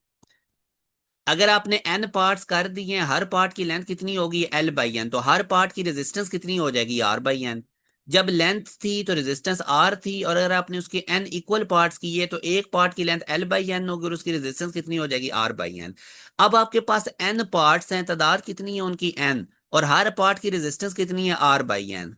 S1: अगर आपने एन पार्ट्स कर दिए हैं हर पार्ट की लेंथ कितनी होगी एल बाई एन, तो हर पार्ट की रेजिस्टेंस कितनी हो जाएगी आर बाई एन। जब लेंथ थी तो रेजिस्टेंस आर थी, और अगर आपने उसके एन इक्वल पार्ट्स किए तो एक पार्ट की लेंथ एल बाई एन होगी और उसकी रेजिस्टेंस कितनी हो जाएगी आर बाई एन। अब आपके पास एन पार्ट्स हैं, तादाद कितनी है उनकी एन, और हर पार्ट की रेजिस्टेंस कितनी है आर बाई एन,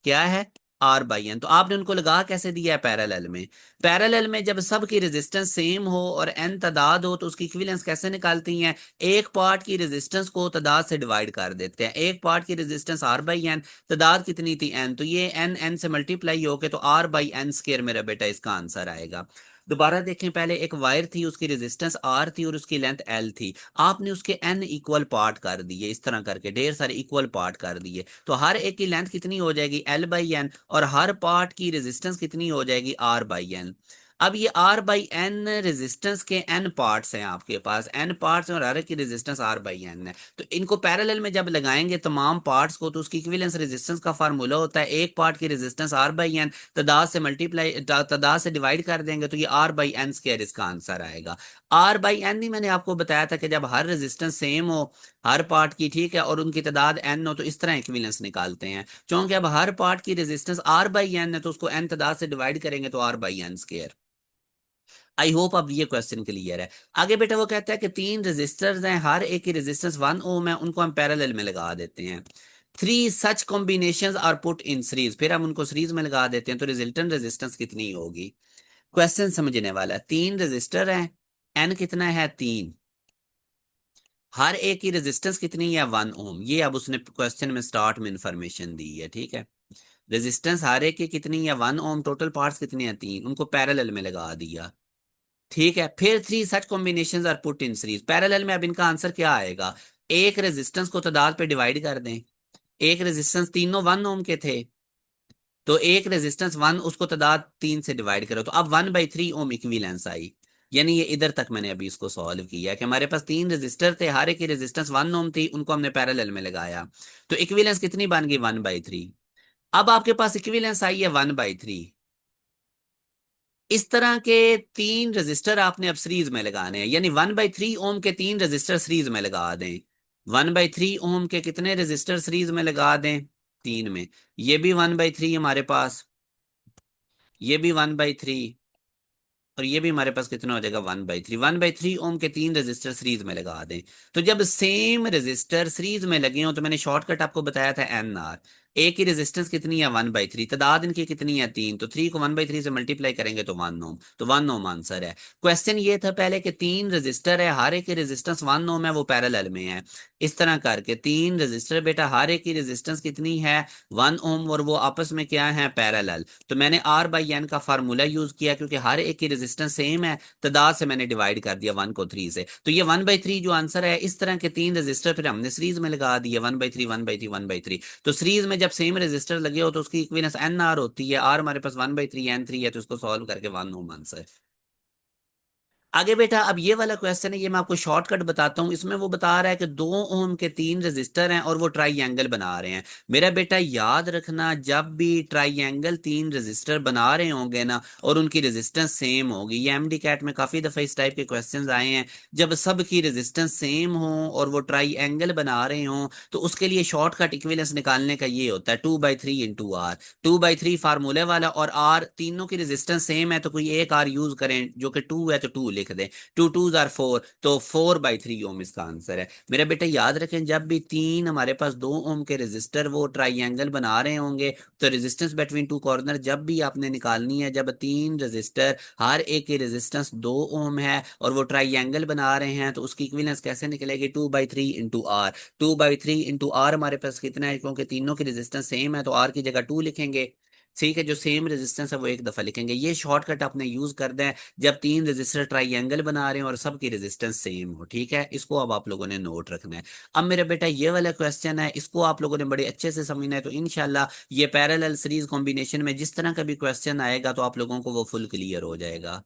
S1: क्या है आर बाई एन। तो आपने उनको लगा कैसे दिया है पैरेलल में, पैरेलल में जब सबकी रेजिस्टेंस सेम हो और एन तादाद हो तो उसकी इक्विवेलेंस कैसे निकालती हैं, एक पार्ट की रेजिस्टेंस को तादाद से डिवाइड कर देते हैं, एक पार्ट की रेजिस्टेंस आर बाई एन, तादाद कितनी थी एन, तो ये एन एन से मल्टीप्लाई होके तो आर बाई एन स्केयर मेरा बेटा इसका आंसर आएगा। दोबारा देखें, पहले एक वायर थी उसकी रेजिस्टेंस आर थी और उसकी लेंथ एल थी, आपने उसके एन इक्वल पार्ट कर दिए, इस तरह करके ढेर सारे इक्वल पार्ट कर दिए, तो हर एक की लेंथ कितनी हो जाएगी एल बाई एन और हर पार्ट की रेजिस्टेंस कितनी हो जाएगी आर बाई एन। अब ये आर बाई एन रेजिस्टेंस के एन पार्ट्स हैं, आपके पास एन पार्ट्स हैं और हर एक की रेजिस्टेंस आर बाई एन है, तो इनको पैरेलल में जब लगाएंगे तमाम पार्ट्स को तो उसकी इक्विवेलेंस रेजिस्टेंस का फार्मूला होता है एक पार्ट की रेजिस्टेंस आर बाई एन, तादाद से मल्टीप्लाई तादाद से डिवाइड कर देंगे तो ये आर बाई एन स्क्वायर इसका आंसर आएगा। आर बाई एन ही मैंने आपको बताया था कि जब हर रेजिस्टेंस सेम हो हर पार्ट की, ठीक है, और उनकी तादाद एन हो तो इस तरह इक्विवेलेंस निकालते हैं, क्योंकि अब हर पार्ट की रेजिस्टेंस आर बाई एन है तो उसको एन तादाद से डिवाइड करेंगे तो R by N square. I hope अब ये क्वेश्चन क्लियर है। आगे बेटा वो कहता है कि तीन रेजिस्टर्स हैं, हर एक की रेजिस्टेंस 1 ओम है, उनको हम पैरेलल में लगा देते हैं। Three such combinations are put in series, फिर हम उनको सीरीज में लगा देते हैं तो रिजल्टेंट रेजिस्टेंस कितनी होगी। क्वेश्चन समझने वाला है। तीन रजिस्टर हैं, एन कितना है 3, हर एक की रेजिस्टेंस कितनी है 1 ओम। ये अब उसने क्वेश्चन में स्टार्ट में इंफॉर्मेशन दी है, ठीक है। रेजिस्टेंस हर एक की कितनी है 1 ओम, टोटल पार्ट्स कितने हैं 3, उनको पैरेलल में लगा दिया, ठीक है। फिर three such combinations are put in series, parallel में अब इनका आंसर क्या आएगा, एक रेजिस्टेंस को तादाद पे डिवाइड कर दें, एक रेजिस्टेंस तीनों 1 ओम के थे, तो एक रेजिस्टेंस 1 उसको तादाद 3 से डिवाइड करो तो अब 1/3 ओम इक्विवेलेंस आई। यानी ये इधर तक मैंने अभी इसको सॉल्व किया कि हमारे पास तीन रेजिस्टर थे, हर एक की रेजिस्टेंस 1 ओम थी, उनको हमने पैरेलल में लगाया, तो इक्विवेलेंस कितनी बन गई 1/3। अब आपके पास इक्विवेलेंस आई है 1/3। इस तरह के तीन रजिस्टर आपने अब सीरीज में लगाने हैं, यानी 1/3 ओम के तीन रजिस्टर सीरीज में लगा दें। 1/3 ओम के कितने रजिस्टर सीरीज में लगा दें, 3 में। ये भी 1/3 हमारे पास, ये भी 1/3, और ये भी हमारे पास कितना हो जाएगा 1/3। 1/3 ओम के तीन रजिस्टर सीरीज में लगा दें। तो जब सेम रजिस्टर सीरीज में लगे हो तो मैंने शॉर्टकट आपको बताया था NR। ए की रेजिस्टेंस कितनी है 1/3, तादाद इनकी कितनी है 3, तो 3 को 1/3 से मल्टीप्लाई करेंगे तो 1 ओम, तो 1 ओम आंसर है। क्वेश्चन ये था पहले कि तीन रजिस्टर है, हर एक की रेजिस्टेंस 1 ओम है, वो पैरेलल में है। इस तरह करके तीन रजिस्टर बेटा, हर एक की रेजिस्टेंस कितनी है 1 ओम, और वो आपस में क्या है पैरेलल। तो मैंने R/N का फार्मूला यूज किया, क्योंकि हर एक की रेजिस्टेंस सेम है, तादाद से मैंने डिवाइड कर दिया 1 को 3 से, तो ये 1/3 जो आंसर है। इस तरह के तीन रजिस्टर फिर हमने सीरीज में लगा दिया 1/3 1/3 1/3। तो सीरीज में जब सेम रजिस्टर लगे हो तो उसकी इक्विवेलेंस NR होती है, R हमारे पास 1/3 N3 है, तो उसको सॉल्व करके 1 ओम आंसर। आगे बेटा अब ये वाला क्वेश्चन है, ये मैं आपको शॉर्टकट बताता हूँ। इसमें वो बता रहा है कि 2 ओम के तीन रेजिस्टर हैं और वो ट्राइएंगल बना रहे हैं। मेरा बेटा याद रखना, जब भी ट्राइएंगल तीन रेजिस्टर बना रहे होंगे ना और उनकी रेजिस्टेंस सेम होगी, ये MD कैट में काफी दफा इस टाइप के क्वेश्चंस आए हैं, जब सबकी रेजिस्टेंस सेम हो और वो ट्राइएंगल बना रहे हो तो उसके लिए शॉर्टकट इक्विवेलेंस निकालने का ये होता है 2/3 × R। 2/3 फार्मूले वाला, और R तीनों की रेजिस्टेंस सेम है तो कोई एक R यूज करें, जो कि 2 है तो 2 लिख दें, 2 2 आर 4, तो 4/3 ओम इसका आंसर है। मेरा बेटा याद रखें, जब भी तीन हमारे पास 2 ओम के रेजिस्टर वो ट्राइएंगल बना रहे होंगे तो रेजिस्टेंस बिटवीन टू कॉर्नर जब भी आपने निकालनी है, जब तीन रेजिस्टर हर एक की रेजिस्टेंस 2 ओम है और वो ट्राइएंगल बना रहे हैं, तो उसकी इक्विवेलेंस कैसे निकलेगी 2/3 × R। 2/3 × R हमारे पास कितना है, क्योंकि तीनों की रेजिस्टेंस सेम है तो R की जगह 2 लिखेंगे, ठीक है। जो सेम रेजिस्टेंस है वो एक दफा लिखेंगे। ये शॉर्टकट आपने यूज कर दें जब तीन रेजिस्टर ट्राइएंगल बना रहे हैं और सबकी रेजिस्टेंस सेम हो, ठीक है। इसको अब आप लोगों ने नोट रखना है। अब मेरा बेटा ये वाला क्वेश्चन है, इसको आप लोगों ने बड़े अच्छे से समझना है, तो इंशाल्लाह ये पैरेलल सीरीज कॉम्बिनेशन में जिस तरह का भी क्वेश्चन आएगा तो आप लोगों को वो फुल क्लियर हो जाएगा।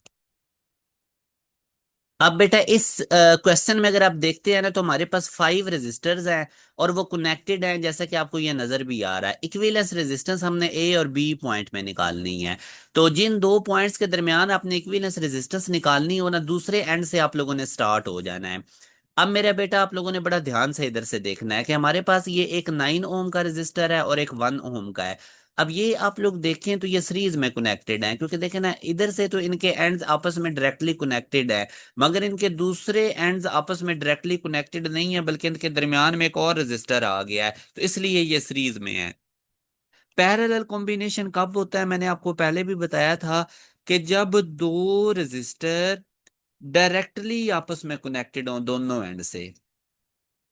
S1: अब बेटा इस क्वेश्चन में अगर आप देखते हैं ना तो हमारे पास 5 रेजिस्टर्स हैं और वो कनेक्टेड हैं, जैसा कि आपको ये नजर भी आ रहा है। इक्विवेलेंस रेजिस्टेंस हमने ए और बी पॉइंट में निकालनी है, तो जिन दो पॉइंट्स के दरमियान आपने इक्विवेलेंस रेजिस्टेंस निकालनी हो ना, दूसरे एंड से आप लोगों ने स्टार्ट हो जाना है। अब मेरा बेटा आप लोगों ने बड़ा ध्यान से इधर से देखना है कि हमारे पास ये एक 9 ओम का रेजिस्टर है और एक 1 ओम का है। अब ये आप लोग देखें तो ये सीरीज में कनेक्टेड है, क्योंकि देखें ना इधर से तो इनके एंड्स आपस में डायरेक्टली कनेक्टेड है, मगर इनके दूसरे एंड्स आपस में डायरेक्टली कनेक्टेड नहीं है, बल्कि इनके दरमियान में एक और रेजिस्टर आ गया है, तो इसलिए ये सीरीज में है। पैरेलल कॉम्बिनेशन कब होता है, मैंने आपको पहले भी बताया था कि जब दो रेजिस्टर डायरेक्टली आपस में कनेक्टेड हो दोनों एंड से,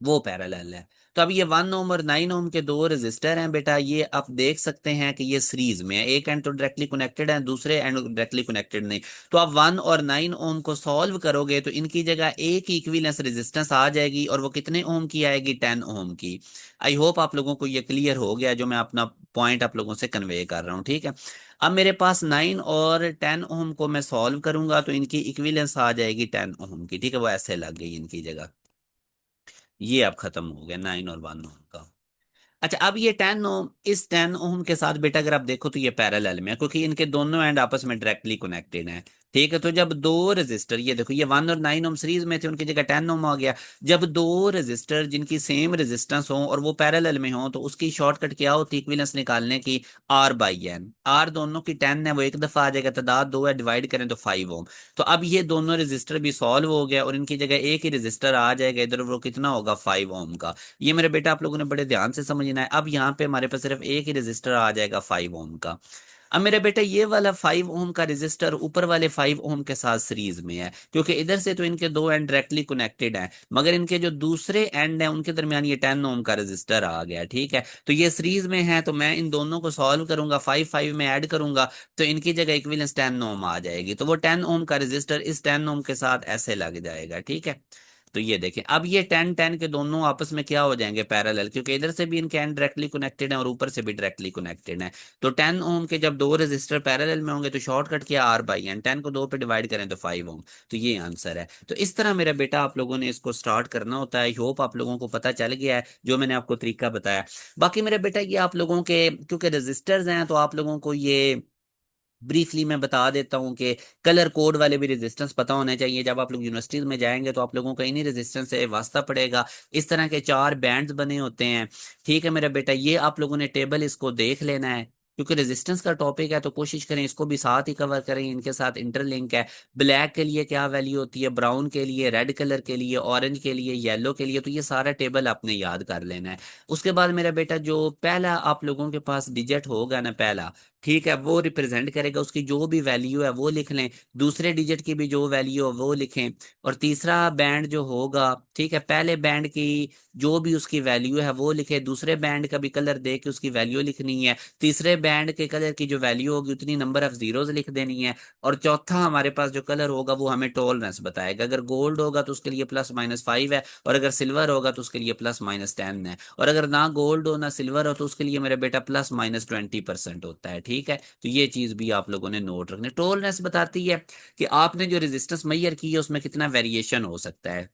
S1: वो पैरेलल है। तो अब ये 1 ओम और 9 ओम के दो रेजिस्टर हैं बेटा, ये आप देख सकते हैं कि ये सीरीज में है, एक एंड तो डायरेक्टली कनेक्टेड है, दूसरे एंड डायरेक्टली कनेक्टेड नहीं। तो आप 1 और 9 ओम को सॉल्व करोगे तो इनकी जगह एक ही इक्विवेलेंस रेजिस्टेंस आ जाएगी, और वो कितने ओम की आएगी 10 ओम की। आई होप आप लोगों को ये क्लियर हो गया, जो मैं अपना पॉइंट आप लोगों से कन्वे कर रहा हूँ, ठीक है। अब मेरे पास 9 और 10 ओम को मैं सॉल्व करूंगा तो इनकी इक्विवेलेंस आ जाएगी 10 ओम की, ठीक है। वो ऐसे लग गई इनकी जगह, ये अब खत्म हो गया 9 और 1 ओम का। अच्छा अब ये 10 ओम, इस 10 ओम के साथ बेटा अगर आप देखो तो ये पैरेलल में है, क्योंकि इनके दोनों एंड आपस में डायरेक्टली कनेक्टेड हैं। ठीक है, तो जब दो रजिस्टर, ये देखो ये 1 और 9 ओम सीरीज में थे, उनकी जगह 10 ओम आ गया। जब दो रजिस्टर जिनकी सेम रेजिस्टेंस हो और वो पैरेलल में हो, तो उसकी शॉर्टकट क्या होती है इक्विवेलेंस निकालने की? R/N। आर दोनों की 10 है, वो एक दफा आ जाएगा, तादाद दो है, डिवाइड करें तो 5 ओम। तो अब ये दोनों रजिस्टर भी सॉल्व हो गया और इनकी जगह एक ही रजिस्टर आ जाएगा इधर, वो कितना होगा? 5 ओम का। ये मेरे बेटा आप लोगों ने बड़े ध्यान से समझना है। अब यहाँ पे हमारे पास सिर्फ एक ही रजिस्टर आ जाएगा 5 ओम का। अब मेरे बेटे ये वाला 5 ओम का रजिस्टर ऊपर वाले 5 ओम के साथ सीरीज में है, क्योंकि इधर से तो इनके दो एंड डायरेक्टली कनेक्टेड हैं, मगर इनके जो दूसरे एंड हैं उनके दरमियान ये 10 ओम का रजिस्टर आ गया। ठीक है, तो ये सीरीज में है, तो मैं इन दोनों को सॉल्व करूंगा, 5 5 में ऐड करूंगा, तो इनकी जगह इक्विवेलेंस 10 ओम आ जाएगी। तो वो 10 ओम का रजिस्टर इस 10 ओम के साथ ऐसे लग जाएगा। ठीक है, तो ये देखें, अब ये 10 10 के दोनों आपस में क्या हो जाएंगे? पैरेलल, क्योंकि इधर से भी इनके एंड डायरेक्टली कनेक्टेड है और ऊपर से भी डायरेक्टली कनेक्टेड है। तो 10 ओम के जब दो रेजिस्टर पैरेलल में होंगे तो शॉर्टकट किया R/N, 10 को दो पे डिवाइड करें तो 5 ओम। तो ये आंसर है। तो इस तरह मेरा बेटा आप लोगों ने इसको स्टार्ट करना होता है। आई होप आप लोगों को पता चल गया है जो मैंने आपको तरीका बताया। बाकी मेरे बेटा ये आप लोगों के, क्योंकि रजिस्टर्स हैं, तो आप लोगों को ये ब्रीफली मैं बता देता हूँ कि कलर कोड वाले भी रेजिस्टेंस पता होने चाहिए। जब आप लोग यूनिवर्सिटीज में जाएंगे तो आप लोगों को इन्हीं रेजिस्टेंस से वास्ता पड़ेगा। इस तरह के चार बैंड्स बने होते हैं। ठीक है मेरा बेटा, ये आप लोगों ने टेबल इसको देख लेना है, क्योंकि रेजिस्टेंस का टॉपिक है तो कोशिश करें इसको भी साथ ही कवर करें, इनके साथ इंटरलिंक है। ब्लैक के लिए क्या वैल्यू होती है, ब्राउन के लिए, रेड कलर के लिए, ऑरेंज के लिए, येलो के लिए, तो ये सारा टेबल आपने याद कर लेना है। उसके बाद मेरा बेटा जो पहला आप लोगों के पास डिजिट होगा ना, पहला, ठीक है, वो रिप्रेजेंट करेगा, उसकी जो भी वैल्यू है वो लिख लें। दूसरे डिजिट की भी जो वैल्यू है वो लिखें। और तीसरा बैंड जो होगा, ठीक है, पहले बैंड की जो भी उसकी वैल्यू है वो लिखे, दूसरे बैंड का भी कलर दे के उसकी वैल्यू लिखनी है, तीसरे बैंड के कलर की जो वैल्यू होगी उतनी नंबर ऑफ जीरोज लिख देनी है। और चौथा हमारे पास जो कलर होगा वो हमें टॉलरेंस बताएगा। अगर गोल्ड होगा तो उसके लिए +-5 है, और अगर सिल्वर होगा तो उसके लिए +-10 है, और अगर ना गोल्ड हो ना सिल्वर हो तो उसके लिए मेरे बेटा +-20% होता है। ठीक है, तो ये चीज भी आप लोगों ने नोट रखनी। टॉलरेंस बताती है कि आपने जो रेजिस्टेंस मैयर की है उसमें कितना वेरिएशन हो सकता है।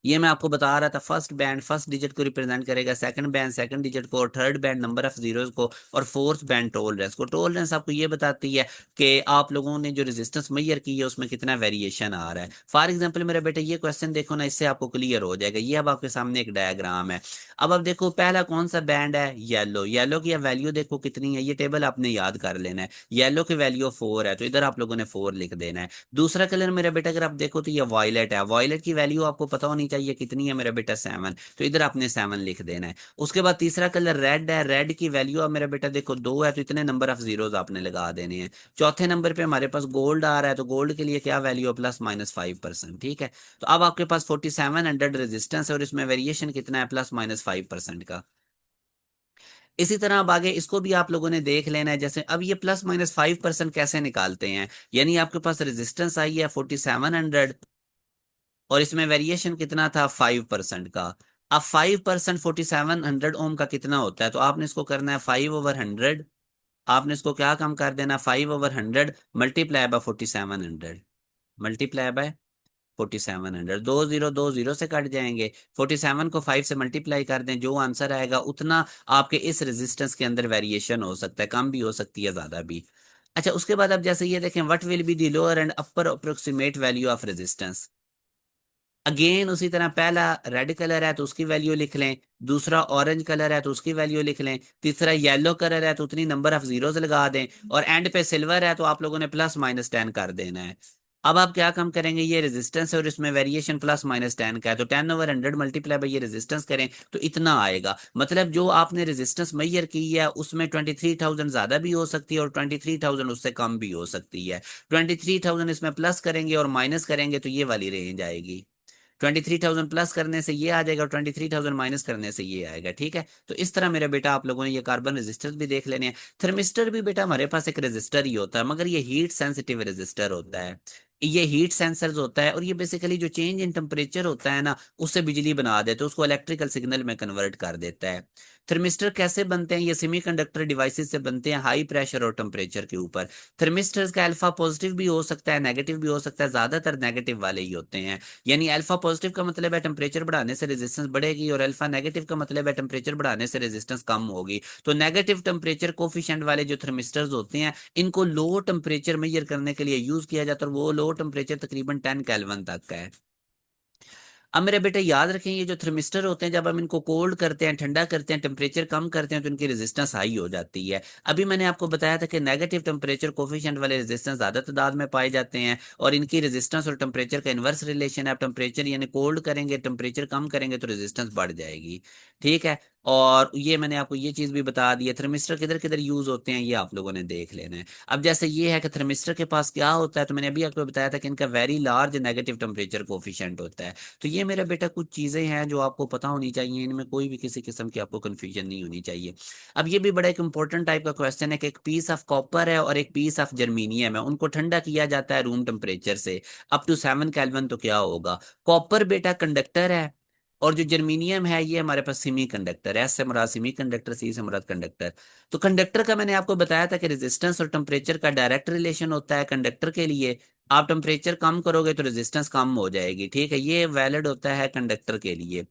S1: ये मैं आपको बता रहा था, फर्स्ट बैंड फर्स्ट डिजिट को रिप्रेजेंट करेगा, सेकंड बैंड सेकंड डिजिट को, और third band number of zeros को, और फोर्थ बैंड टॉलरेंस को। टॉलरेंस आपको ये बताती है कि आप लोगों ने जो रेजिस्टेंस मेजर की है उसमें कितना वेरिएशन आ रहा है। फॉर एग्जांपल मेरे बेटे ये क्वेश्चन देखो ना, इससे आपको क्लियर हो जाएगा। ये अब आपके सामने एक डायग्राम है। अब देखो पहला कौन सा बैंड है? येलो। येलो की वैल्यू देखो कितनी है, ये टेबल आपने याद कर लेना है। येलो की वैल्यू 4 है, तो इधर आप लोगों ने 4 लिख देना है। दूसरा कलर मेरा बेटा अगर आप देखो तो ये वॉयलेट है। वॉयलेट की वैल्यू आपको पता होनी चाहिए कितनी है मेरा बेटा? 7, तो इधर आपने 7 लिख देना है। उसके बाद तीसरा कलर रेड है। रेड की वैल्यू अब मेरा बेटा देखो 2 है, तो इतने नंबर ऑफ जीरोस आपने लगा देने हैं। चौथे नंबर पे हमारे पास गोल्ड आ रहा है, तो गोल्ड के लिए क्या वैल्यू है? +-5%। ठीक है, तो अब आपके पास 4700 रेजिस्टेंस है और इसमें वेरिएशन कितना है? +-5% का। इसी तरह अब आगे इसको भी आप लोगों ने देख लेना है। जैसे अब ये +-5% कैसे निकालते हैं, यानी आपके पास रेजिस्टेंस आई है 4700 और इसमें वेरिएशन कितना था? 5% का। अब 5% 4700 ओम का कितना होता है? तो आपने इसको करना है 5/100। आपने इसको क्या कम कर देना? 5/100 मल्टीप्लाई बाय 4700, मल्टीप्लाई बाय 4700। दो जीरो दो जीरो से कट जाएंगे। 47 को 5 से मल्टीप्लाई कर दें, जो आंसर आएगा उतना आपके इस रेजिस्टेंस के अंदर वेरिएशन हो सकता है, कम भी हो सकती है, ज्यादा भी। अच्छा, उसके बाद अब जैसे ये देखें, what will be the lower and upper approximate value of resistance. Again उसी तरह, पहला रेड कलर है तो उसकी वैल्यू लिख लें, दूसरा ऑरेंज कलर है तो उसकी वैल्यू लिख लें, तीसरा येलो कलर है तो उतनी नंबर ऑफ जीरोस लगा दें, और एंड पे सिल्वर है तो आप लोगों ने +-10 कर देना है। अब आप क्या कम करेंगे? ये रेजिस्टेंस है और इसमें वेरिएशन +-10 का है, तो 10/100 मल्टीप्लाई बाई ये रेजिस्टेंस करें तो इतना आएगा। मतलब जो आपने रेजिस्टेंस मैयर की है उसमें 23,000 ज्यादा भी हो सकती है और 23,000 उससे कम भी हो सकती है। 23,000 इसमें प्लस करेंगे और माइनस करेंगे तो ये वाली रेंज आएगी। 23,000 प्लस करने से ये आ जाएगा और 23,000 माइनस करने से ये आएगा। ठीक है, तो इस तरह मेरा बेटा आप लोगों ने ये कार्बन रेजिस्टर भी देख लेने हैं। थर्मिस्टर भी बेटा हमारे पास एक रेजिस्टर ही होता है, मगर ये हीट सेंसिटिव रेजिस्टर होता है। ये हीट सेंसर्स होता है और ये बेसिकली जो चेंज इन टेम्परेचर होता है ना उससे बिजली बना देते हैं, उसको इलेक्ट्रिकल सिग्नल में कन्वर्ट कर देता है। थर्मिस्टर कैसे बनते हैं? ये सेमीकंडक्टर डिवाइसेस से बनते हैं हाई प्रेशर और टेम्परेचर के ऊपर। थर्मिस्टर्स का अल्फा पॉजिटिव भी हो सकता है, नेगेटिव भी हो सकता है, ज्यादातर नेगेटिव वाले ही होते हैं। यानी अल्फा पॉजिटिव का मतलब है टेम्परेचर बढ़ाने से रेजिस्टेंस बढ़ेगी, और अल्फा नेगेटिव का मतलब है टेम्परेचर बढ़ाने से रेजिस्टेंस कम होगी। तो नेगेटिव टेम्परेचर कोफिशिएंट वाले जो थर्मिस्टर्स होते हैं इनको लो टेम्परेचर मेजर करने के लिए यूज किया जाता है, और वो लो टेम्परेचर तकरीबन 10 केल्विन तक का है। अब मेरे बेटे याद रखें, ये जो थर्मिस्टर होते हैं जब हम इनको कोल्ड करते हैं, ठंडा करते हैं, टेम्परेचर कम करते हैं तो इनकी रेजिस्टेंस हाई हो जाती है। अभी मैंने आपको बताया था कि नेगेटिव टेम्परेचर कोफिशिएंट वाले रेजिस्टेंस ज्यादा तादाद में पाए जाते हैं, और इनकी रेजिस्टेंस और टेम्परेचर का इनवर्स रिलेशन है। आप टेम्परेचर यानी कोल्ड करेंगे, टेम्परेचर कम करेंगे तो रेजिस्टेंस बढ़ जाएगी। ठीक है। और ये मैंने आपको ये चीज भी बता दी है। थर्मिस्टर किधर किधर यूज होते हैं ये आप लोगों ने देख लेना है। अब जैसे ये है कि थर्मिस्टर के पास क्या होता है, तो मैंने अभी आपको बताया था कि इनका very large negative temperature coefficient होता है। तो ये मेरा बेटा कुछ चीजें हैं जो आपको पता होनी चाहिए, इनमें कोई भी किसी किस्म की आपको कंफ्यूजन नहीं होनी चाहिए। अब ये भी बड़ा एक इंपॉर्टेंट टाइप का क्वेश्चन है कि एक पीस ऑफ कॉपर है और एक पीस ऑफ जर्मीनियम है, उनको ठंडा किया जाता है रूम टेम्परेचर से अप टू 7 केल्विन, तो क्या होगा? कॉपर बेटा कंडक्टर है, और जो जर्मीनियम है ये हमारे पास सेमी कंडक्टर है। एस से मुराद सेमी कंडक्टर, सी से मुराद कंडक्टर। तो कंडक्टर का मैंने आपको बताया था कि रेजिस्टेंस और टेम्परेचर का डायरेक्ट रिलेशन होता है कंडक्टर के लिए। आप टेम्परेचर कम करोगे तो रेजिस्टेंस कम हो जाएगी। ठीक है, ये वैलिड होता है कंडक्टर के लिए।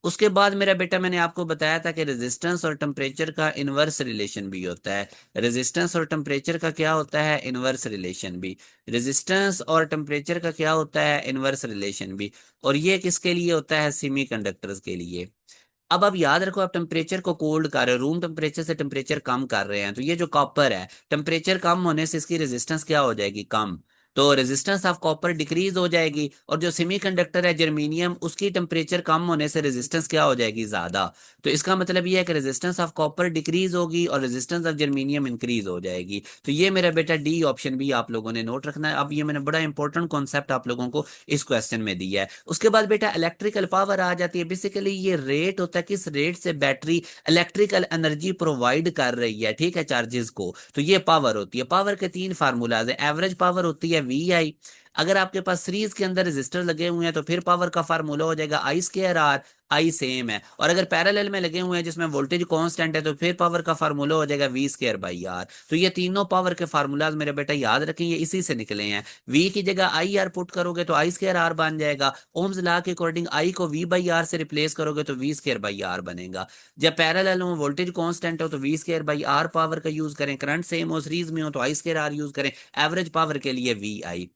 S1: उसके बाद मेरा बेटा मैंने आपको बताया था कि रेजिस्टेंस और टेम्परेचर का इनवर्स रिलेशन भी होता है। रेजिस्टेंस और टेम्परेचर का क्या होता है? इनवर्स रिलेशन भी। रेजिस्टेंस और टेम्परेचर का क्या होता है? इनवर्स रिलेशन भी। और ये किसके लिए होता है? सेमी कंडक्टर्स के लिए। अब आप याद रखो, आप टेम्परेचर को कोल्ड कर रहे हो, रूम टेम्परेचर से टेम्परेचर कम कर रहे हैं, तो ये जो कॉपर है टेम्परेचर कम होने से इसकी रेजिस्टेंस क्या हो जाएगी? कम। तो रेजिस्टेंस ऑफ कॉपर डिक्रीज हो जाएगी, और जो सेमीकंडक्टर है जर्मीनियम उसकी टेम्परेचर कम होने से रेजिस्टेंस क्या हो जाएगी? ज्यादा। तो इसका मतलब ये है कि रेजिस्टेंस ऑफ कॉपर डिक्रीज होगी और रेजिस्टेंस ऑफ जर्मीनियम इंक्रीज हो जाएगी। तो ये मेरा बेटा डी ऑप्शन भी आप लोगों ने नोट रखना है। अब ये मैंने बड़ा इंपॉर्टेंट कॉन्सेप्ट आप लोगों को इस क्वेश्चन में दिया है। उसके बाद बेटा इलेक्ट्रिकल पावर आ जाती है। बेसिकली ये रेट होता है किस रेट से बैटरी इलेक्ट्रिकल एनर्जी प्रोवाइड कर रही है, ठीक है, चार्जेस को। तो ये पावर होती है। पावर के तीन फार्मूलाज है। एवरेज पावर होती है वी आई। अगर आपके पास सीरीज के अंदर रेजिस्टर लगे हुए हैं तो फिर पावर का फार्मूला हो जाएगा आई स्क्वायर आर। आई सेम है। और अगर पैरेलल में लगे हुए हैं जिसमें वोल्टेज कांस्टेंट है तो फिर पावर का फार्मूला हो जाएगा वी स्क्वायर बाई आर। तो ये तीनों पावर के फार्मूलाज मेरे बेटा याद रखें, ये इसी से निकले हैं। वी की जगह आई आर पुट करोगे तो आई स्क्वायर आर बन जाएगा। ओम्स लॉ के अकॉर्डिंग आई को वी बाई आर से रिप्लेस करोगे तो वी स्क्वायर बाई आर बनेगा। जब पैरेलल हो, वोल्टेज कांस्टेंट हो, तो V square by R power का यूज करें। करंट सेम हो, सीरीज में हो तो आई स्क्वायर आर यूज करें। एवरेज पावर के लिए वी आई।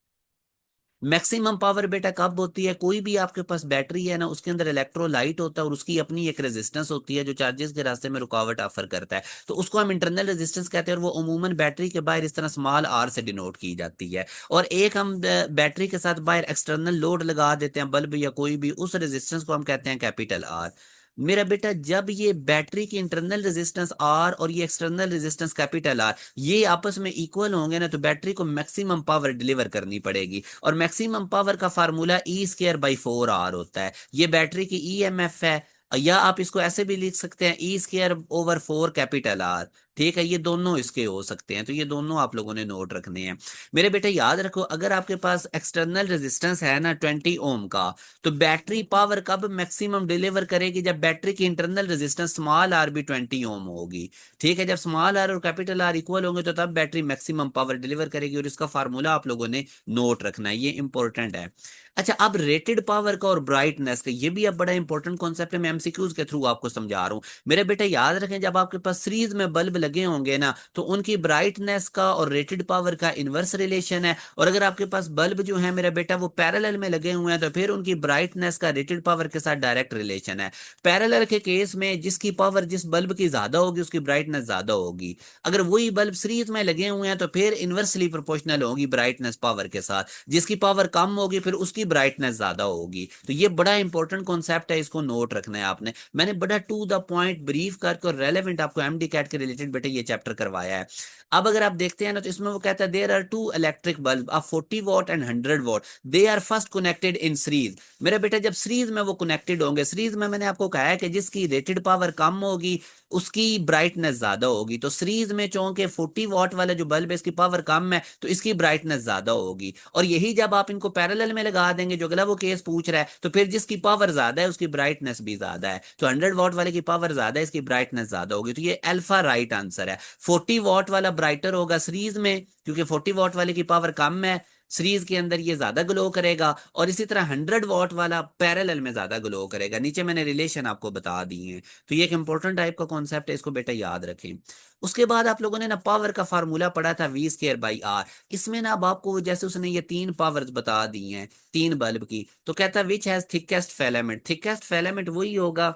S1: मैक्सिमम पावर बेटा कब होती है? कोई भी आपके पास बैटरी है ना उसके अंदर इलेक्ट्रोलाइट होता है और उसकी अपनी एक रेजिस्टेंस होती है जो चार्जेस के रास्ते में रुकावट ऑफर करता है, तो उसको हम इंटरनल रेजिस्टेंस कहते हैं, और वो अमूमन बैटरी के बाहर इस तरह स्मॉल आर से डिनोट की जाती है। और एक हम बैटरी के साथ बाहर एक्सटर्नल लोड लगा देते हैं, बल्ब या कोई भी, उस रेजिस्टेंस को हम कहते हैं कैपिटल आर। मेरा बेटा जब ये बैटरी की इंटरनल रेजिस्टेंस आर और ये एक्सटर्नल रेजिस्टेंस कैपिटल आर ये आपस में इक्वल होंगे ना, तो बैटरी को मैक्सिमम पावर डिलीवर करनी पड़ेगी। और मैक्सिमम पावर का formula E square by 4 R होता है। ये बैटरी की ईएमएफ है, या आप इसको ऐसे भी लिख सकते हैं E square over 4 capital R. ठीक है, ये दोनों इसके हो सकते हैं, तो ये दोनों आप लोगों ने नोट रखने हैं। मेरे बेटे याद रखो, अगर आपके पास एक्सटर्नल रेजिस्टेंस है ना 20 ओम का, तो बैटरी पावर कब मैक्सिमम डिलीवर करेगी? जब बैटरी की इंटरनल रेजिस्टेंस स्मॉल आर भी 20 ओम होगी। ठीक है, जब स्मॉल आर और कैपिटल आर इक्वल होंगे तो तब बैटरी मैक्सिमम पावर डिलीवर करेगी, और इसका फार्मूला आप लोगों ने नोट रखना है, ये इंपॉर्टेंट है। अच्छा, अब रेटेड पावर का और ब्राइटनेस का, ये भी अब बड़ा इंपॉर्टेंट कॉन्सेप्ट है, मैं एमसीक्यूज के थ्रू आपको समझा रहा हूँ। मेरे बेटे याद रखें, जब आपके पास सीरीज में बल्ब लगे होंगे ना तो उनकी ब्राइटनेस का और रेटेड पावर का इनवर्स रिलेशन है। और अगर आपके पास बल्ब जो है मेरा बेटा वो पैरेलल में लगे हुए हैं तो फिर उनकी ब्राइटनेस का रेटेड पावर के साथ डायरेक्ट रिलेशन है। पैरेलल के केस में जिसकी पावर जिस बल्ब की ज्यादा होगी उसकी ब्राइटनेस ज्यादा होगी। अगर वही बल्ब सीरीज में लगे हुए हैं तो फिर इनवर्सली प्रोपोर्शनल होगी ब्राइटनेस पावर के साथ। जिसकी पावर कम होगी फिर उसकी ब्राइटनेस ज्यादा होगी। तो ये बड़ा इंपॉर्टेंट कॉन्सेप्ट है, इसको नोट रखना है आपने। मैंने बड़ा टू द पॉइंट ब्रीफ करके और रेलेवेंट आपको एमडी कैट के रिलेटेड बेटे ये चैप्टर करवाया है। अब अगर आप देखते हैं ना तो इसमें वो कहता है there are two electric bulb of 40 watt and 100 watt, they are first connected in series. मेरा बेटा जब सीरीज में वो कनेक्टेड होंगे, सीरीज में मैंने आपको कहा है कि जिसकी रेटेड पावर कम होगी उसकी ब्राइटनेस ज्यादा होगी। तो सीरीज में चूंकि 40 वॉट वाला जो बल्ब है इसकी पावर कम है तो इसकी ब्राइटनेस ज्यादा होगी। और यही जब आप इनको पैरेलल में लगा देंगे, जो अगला वो केस पूछ रहा है, तो फिर जिसकी पावर ज्यादा है उसकी ब्राइटनेस भी ज्यादा है। तो 100 वॉट वाले की पावर ज्यादा है, इसकी ब्राइटनेस ज्यादा होगी। तो ये अल्फा राइट आंसर है। 40 वॉट वाला ब्राइटर होगा सीरीज में, क्योंकि 40 वॉट वाले की पावर कम है, सीरीज के अंदर ये ज्यादा ग्लो करेगा। और इसी तरह 100 वॉट वाला पैरेलल में ज्यादा ग्लो करेगा। नीचे मैंने रिलेशन आपको बता दी है। तो ये एक इंपॉर्टेंट टाइप का कॉन्सेप्ट है, इसको बेटा याद रखें। उसके बाद आप लोगों ने ना पावर का फार्मूला पढ़ा था V² बाई R। इसमें ना अब आपको जैसे उसने ये तीन पावर्स बता दी हैं तीन बल्ब की, तो कहता है which has thickest filament. Thickest filament वही होगा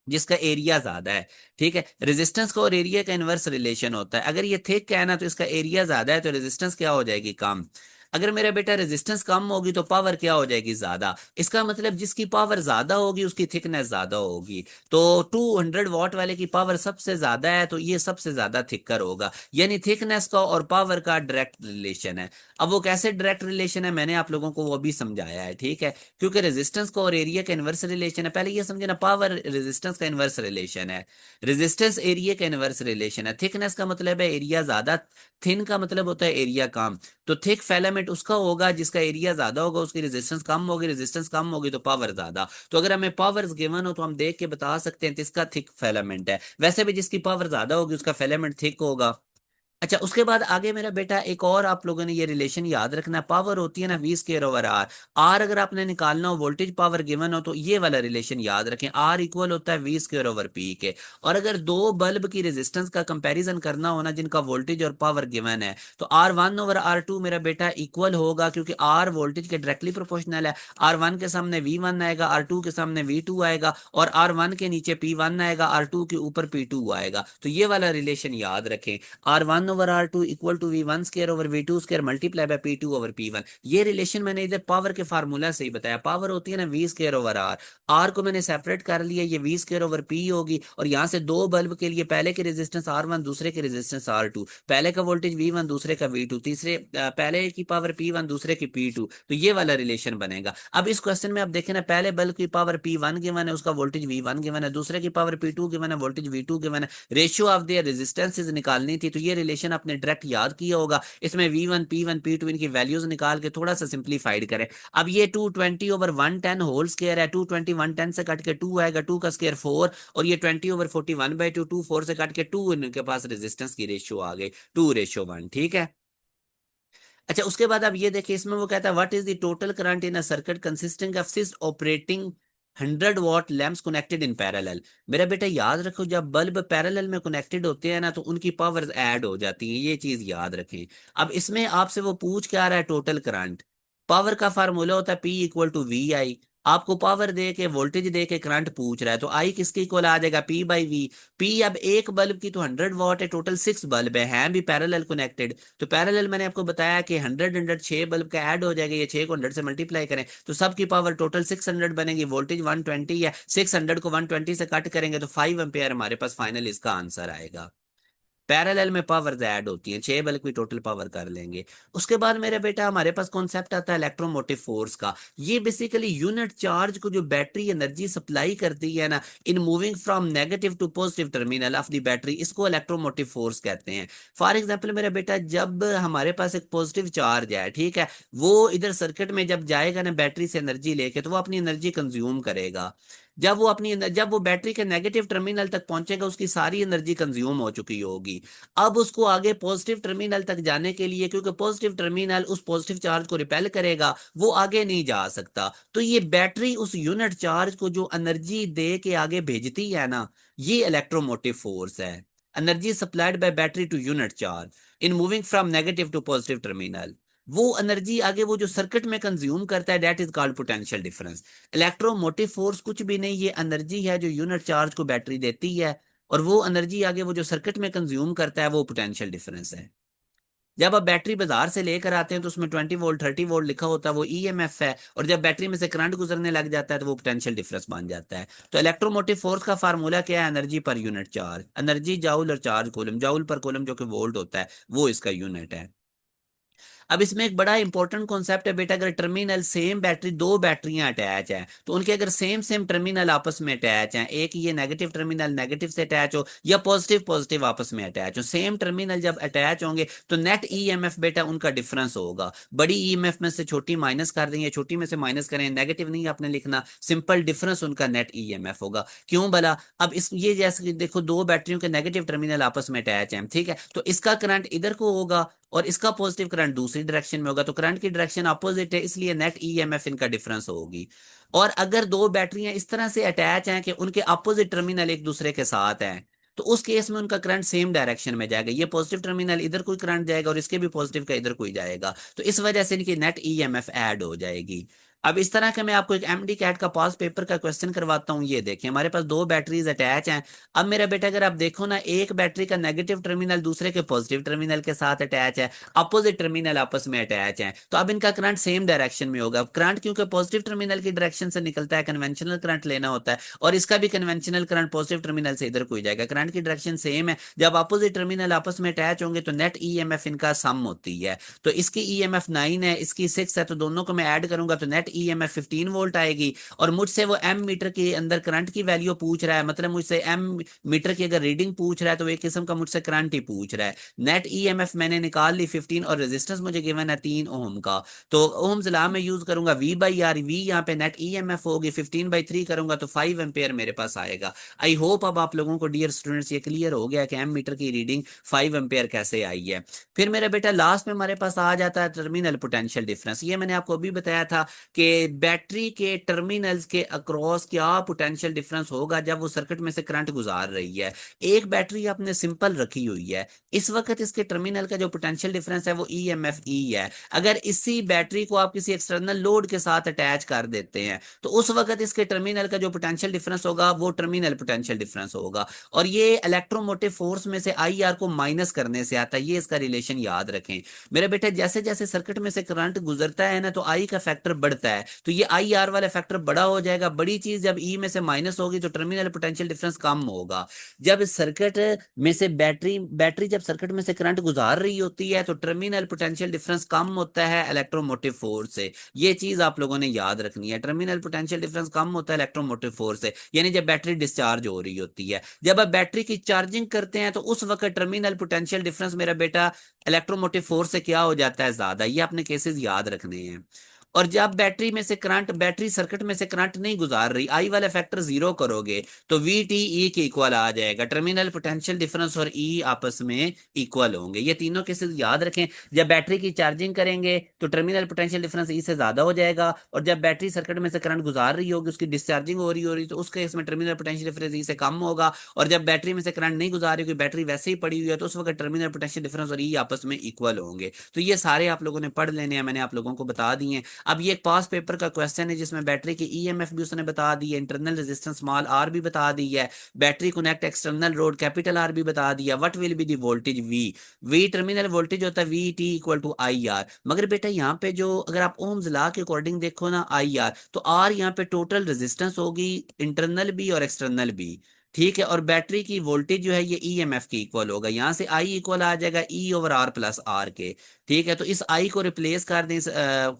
S1: जिसका एरिया ज्यादा है। ठीक है, रेजिस्टेंस का और एरिया का इनवर्स रिलेशन होता है। अगर ये थिक है ना तो इसका एरिया ज्यादा है तो रेजिस्टेंस क्या हो जाएगी, कम। अगर मेरा बेटा रेजिस्टेंस कम होगी तो पावर क्या हो जाएगी, ज्यादा। इसका मतलब जिसकी पावर ज्यादा होगी उसकी थिकनेस ज्यादा होगी। तो 200 वॉट वाले की पावर सबसे ज्यादा है तो ये सबसे ज्यादा थिकर होगा। यानी थिकनेस का और पावर का डायरेक्ट रिलेशन है। अब वो कैसे डायरेक्ट रिलेशन है मैंने आप लोगों को वो भी समझाया है। ठीक है, क्योंकि रेजिस्टेंस का और एरिया का इनवर्स रिलेशन है। पहले ये समझे ना, पावर रेजिस्टेंस का इनवर्स रिलेशन है, रेजिस्टेंस एरिया का इनवर्स रिलेशन है। थिकनेस का मतलब है एरिया ज्यादा, थिन का मतलब होता है एरिया कम। तो थिक फिलामेंट उसका होगा जिसका एरिया ज्यादा होगा, उसकी रेजिस्टेंस कम होगी, रेजिस्टेंस कम होगी तो पावर ज्यादा। तो अगर हमें पावर्स गिवन हो तो हम देख के बता सकते हैं इसका थिक फिलामेंट है। वैसे भी जिसकी पावर ज्यादा होगी उसका फिलामेंट थिक होगा। अच्छा, उसके बाद आगे मेरा बेटा एक और आप लोगों ने ये रिलेशन याद रखना है। पावर होती है ना V²/R। आर अगर आपने निकालना हो, वोल्टेज पावर गिवन हो, तो ये वाला रिलेशन याद रखें, आर इक्वल होता है V²/P के। और अगर दो बल्ब की रेजिस्टेंस का कंपैरिजन करना हो ना जिनका वोल्टेज और पावर गिवन है, तो R1/R2 मेरा बेटा इक्वल होगा, क्योंकि आर वोल्टेज के डायरेक्टली प्रोपोर्शनल है। R1 के सामने V1 आएगा, R2 के सामने V2 आएगा, और R1 के नीचे P1 आएगा, R2 के ऊपर P2 आएगा। तो ये वाला रिलेशन याद रखें, R1/R2 equal to V1² / V2² multiply by P2/P1। ये रिलेशन मैंने इधर पावर के फार्मूला से ही बताया। पावर होती है ना V²/R। आर को मैंने सेपरेट कर लिया, ये V²/P होगी। और यहां से दो बल्ब के लिए पहले के रेजिस्टेंस R1 दूसरे के रेजिस्टेंस R2, पहले का वोल्टेज V1 दूसरे का V2, तीसरे पहले की पावर P1 दूसरे की P2। तो ये वाला रिलेशन बनेगा। अब इस क्वेश्चन में आप देखें ना, पहले बल्ब की पावर P1 गिवन है, उसका वोल्टेज V1 गिवन है, दूसरे की पावर P2 गिवन है, वोल्टेज V2 गिवन है। रेशियो ऑफ देयर रेजिस्टेंसेस निकालनी थी, तो ये रिलेशन आपने डायरेक्ट याद किया होगा। इसमें V1 P1 P2 इनकी वैल्यूज निकाल के थोड़ा सा सिंप्लीफाइड करें। अब ये 220/110 होल स्क्वायर है, 220 110 से कट के 2 आएगा, 2 का स्क्वायर 4। और ये 20/41/2, 2 4 से कट के 2, इनके पास रेजिस्टेंस की रेशियो आ गई 2:1। ठीक है। अच्छा, उसके बाद आप ये देखिए, इसमें वो कहता है what is the total current in a circuit consisting of 6 operating 100 what lamps connected in parallel. मेरा बेटा याद रखो, जब बल्ब पैरेलल में कनेक्टेड होते हैं ना तो उनकी पावर्स ऐड हो जाती हैं, ये चीज याद रखें। अब इसमें आपसे वो पूछ क्या रहा है, टोटल करंट। पावर का फार्मूला होता है P = VI। आपको पावर दे के वोल्टेज दे के करंट पूछ रहा है, तो आई किसके इक्वल आ जाएगा, P/V। P अब एक बल्ब की तो 100 वॉट है, टोटल 6 बल्ब है, हैं भी पैरेलल कनेक्टेड। तो पैरेलल मैंने आपको बताया कि 100 6 बल्ब का ऐड हो जाएगा, ये 6 को 100 से मल्टीप्लाई करें तो सबकी पावर टोटल 600 बनेगी। वोल्टेज 120 है, 600 को 120 से कट करेंगे तो 5 एम्पेयर हमारे पास फाइनल इसका आंसर आएगा। पैरेलल में पावर्स ऐड होती हैं, 6 बल्ब की टोटल पावर कर लेंगे। उसके बाद मेरे बेटा हमारे पास कॉन्सेप्ट आता है इलेक्ट्रोमोटिव फोर्स का। ये बेसिकली यूनिट चार्ज को जो बैटरी एनर्जी सप्लाई करती है ना, in moving from negative to positive terminal of the battery, इसको इलेक्ट्रोमोटिव फोर्स कहते हैं। फॉर एग्जाम्पल मेरा बेटा, जब हमारे पास एक पॉजिटिव चार्ज है, ठीक है, वो इधर सर्किट में जब जाएगा ना बैटरी से एनर्जी लेके, तो वो अपनी एनर्जी कंज्यूम करेगा। जब वो बैटरी के नेगेटिव टर्मिनल तक पहुंचेगा उसकी सारी एनर्जी कंज्यूम हो चुकी होगी। अब उसको आगे पॉजिटिव टर्मिनल तक जाने के लिए, क्योंकि पॉजिटिव टर्मिनल उस पॉजिटिव चार्ज को रिपेल करेगा, वो आगे नहीं जा सकता। तो ये बैटरी उस यूनिट चार्ज को जो एनर्जी दे के आगे भेजती है ना, ये इलेक्ट्रोमोटिव फोर्स है। Energy supplied by battery to unit charge in moving from negative to positive terminal, वो एनर्जी आगे वो जो सर्किट में कंज्यूम करता है, that is called potential difference. Electromotive force कुछ भी नहीं, ये एनर्जी है जो यूनिट चार्ज को बैटरी देती है, और वो एनर्जी आगे वो जो सर्किट में कंज्यूम करता है वो पोटेंशियल डिफरेंस है। जब आप बैटरी बाजार से लेकर आते हैं तो उसमें 20 वोल्ट 30 वोल्ट लिखा होता है, वो ईएमएफ है, और जब बैटरी में से करंट गुजरने लग जाता है तो वो पोटेंशियल डिफरेंस बन जाता है। तो इलेक्ट्रोमोटिव फोर्स का फार्मूला क्या है? Energy per unit charge, energy joule और charge coulomb, joule per coulomb जो कि वोल्ट होता है वो इसका यूनिट है। अब इसमें एक बड़ा इंपॉर्टेंट कॉन्सेप्ट है बेटा, अगर टर्मिनल सेम बैटरी, दो बैटरियां अटैच हैं, तो उनके अगर सेम सेम टर्मिनल आपस में अटैच हैं, एक ये नेगेटिव टर्मिनल नेगेटिव से अटैच हो या पॉजिटिव पॉजिटिव आपस में अटैच हो, सेम टर्मिनल जब अटैच होंगे तो नेट ईएमएफ बेटा उनका डिफरेंस होगा। बड़ी ईएमएफ में से छोटी माइनस कर देंगे, छोटी में से माइनस करें, नेगेटिव नहीं आपने लिखना, सिंपल डिफरेंस उनका नेट ईएमएफ होगा। क्यों भला? अब इस ये जैसे कि देखो दो बैटरियों के नेगेटिव टर्मिनल आपस में अटैच हैं, ठीक है, तो इसका करंट इधर को होगा और इसका पॉजिटिव करंट दूसरी डायरेक्शन में होगा, तो करंट की डायरेक्शन अपोजिट है, इसलिए नेट ईएमएफ इनका डिफरेंस होगी। और अगर दो बैटरियां इस तरह से अटैच हैं कि उनके अपोजिट टर्मिनल एक दूसरे के साथ हैं, तो उस केस में उनका करंट सेम डायरेक्शन में जाएगा, ये पॉजिटिव टर्मिनल इधर कोई करंट जाएगा और इसके भी पॉजिटिव का इधर कोई जाएगा, तो इस वजह से इनकी नेट ईएमएफ ऐड हो जाएगी। अब इस तरह का मैं आपको एक एमडी कैट का पास पेपर का क्वेश्चन करवाता हूँ। ये देखिए हमारे पास दो बैटरीज अटैच हैं। अब मेरा बेटा अगर आप देखो ना, एक बैटरी का नेगेटिव टर्मिनल दूसरे के पॉजिटिव टर्मिनल के साथ अटैच है, अपोजिट टर्मिनल आपस में अटैच है, तो अब इनका करंट सेम डायरेक्शन में होगा। करंट क्योंकि पॉजिटिव टर्मिनल की डायरेक्शन से निकलता है, कन्वेंशनल करंट लेना होता है, और इसका भी कन्वेंशनल करंट पॉजिटिव टर्मिनल से इधर को ही जाएगा, करंट की डायरेक्शन सेम है। जब अपोजिट टर्मिनल आपस में अटैच होंगे तो नेट ईएमएफ इनका सम होती है। तो इसकी ईएमएफ 9 है, इसकी 6 है, तो दोनों को मैं ऐड करूंगा तो नेट ईएमएफ 15 वोल्ट आएगी। और मुझसे वो एम मीटर के अंदर करंट की वैल्यू पूछ रहा है, मतलब मुझसे एम मीटर की अगर रीडिंग पूछ रहा है तो एक किस्म का मुझसे करंट ही पूछ रहा है। नेट ईएमएफ मैंने निकाल ली 15, और रेजिस्टेंस मुझे गिवन है 3 ओम का, तो ओम्स लॉ में यूज करूंगा वी बाई आर, वी यहाँ पे नेट ईएमएफ होगी, 15/3 करूंगा तो 5 एम्पेयर मेरे पास आएगा। आई होप अब आप लोगों को डियर स्टूडेंट्स ये क्लियर हो गया कि एम मीटर की रीडिंग 5 एम्पेयर कैसे आई है। फिर मेरा बेटा लास्ट में हमारे पास आ जाता है टर्मिनल पोटेंशियल डिफरेंस। ये मैंने आपको अभी बताया था कि बैटरी के टर्मिनल्स के अक्रॉस क्या पोटेंशियल डिफरेंस होगा जब वो सर्किट में से करंट गुजार रही है। एक बैटरी आपने सिंपल रखी हुई है, इस वक्त इसके टर्मिनल का जो पोटेंशियल डिफरेंस है वो ई एम एफ ई है। अगर इसी बैटरी को आप किसी एक्सटर्नल लोड के साथ अटैच कर देते हैं तो उस वक्त इसके टर्मिनल का जो पोटेंशियल डिफरेंस होगा वो टर्मिनल पोटेंशियल डिफरेंस होगा। और ये इलेक्ट्रोमोटिव फोर्स में से आई आर को माइनस करने से आता है, ये इसका रिलेशन याद रखें मेरे बेटे। जैसे जैसे सर्किट में से करंट गुजरता है ना तो आई का फैक्टर बढ़ता है, तो ये आई आर वाला फैक्टर बड़ा हो जाएगा। बड़ी चीज जब ई में से माइनस होगी तो टर्मिनल पोटेंशियल डिफरेंस कम होगा। जब सर्किट में से बैटरी बैटरी जब सर्किट में से करंट गुजार रही होती है तो टर्मिनल पोटेंशियल डिफरेंस कम होता है इलेक्ट्रोमोटिव फोर्स से। ये चीज आप लोगों ने याद रखनी है, टर्मिनल पोटेंशियल डिफरेंस कम होता है इलेक्ट्रोमोटिव फोर्स से, यानी जब बैटरी डिस्चार्ज हो रही होती है। जब आप बैटरी की चार्जिंग करते हैं तो उस वक्त टर्मिनल पोटेंशियल डिफरेंस मेरा बेटा इलेक्ट्रोमोटिव फोर्स से क्या हो जाता है, ज्यादा। ये आपने केसेस याद रखने हैं। और जब बैटरी में से करंट, बैटरी सर्किट में से करंट नहीं गुजार रही, आई वाला फैक्टर 0 करोगे तो वी टी ई के इक्वल आ जाएगा, टर्मिनल पोटेंशियल डिफरेंस और ई आपस में इक्वल होंगे। ये तीनों केसेस याद रखें। जब बैटरी की चार्जिंग करेंगे तो टर्मिनल पोटेंशियल डिफरेंस ई से ज्यादा हो जाएगा, और जब बैटरी सर्किट में से करंट गुजार रही होगी, उसकी डिस्चार्जिंग हो रही तो उस केस में टर्मिनल पोटेंशियल डिफरेंस ई से कम होगा। और जब बैटरी में से करंट नहीं गुजार रही, बैटरी वैसे ही पड़ी हुई है, तो उस वक्त टर्मिनल पोटेंशियल डिफरेंस और ई आपस में इक्वल होंगे। तो ये सारे आप लोगों ने पढ़ लेने हैं, मैंने आप लोगों को बता दिए। अब ये एक पास पेपर का क्वेश्चन है जिसमें बैटरी की ईएमएफ भी उसने बता दी है, इंटरनल रेजिस्टेंस स्मॉल आर भी बता दी है, battery connect external rod capital R भी बता दिया, what will be the voltage V. V terminal voltage होता है V T equal to I R. मगर बेटा यहाँ पे जो अगर आप ओम्स लॉ के अकॉर्डिंग देखो ना आई आर, तो आर यहाँ पे टोटल रेजिस्टेंस होगी, इंटरनल भी और एक्सटर्नल भी, ठीक है। और बैटरी की वोल्टेज जो है ये ईएमएफ की इक्वल होगा, यहां से आई इक्वल आ जाएगा E over R plus R के, ठीक है। तो इस आई को रिप्लेस कर दें इस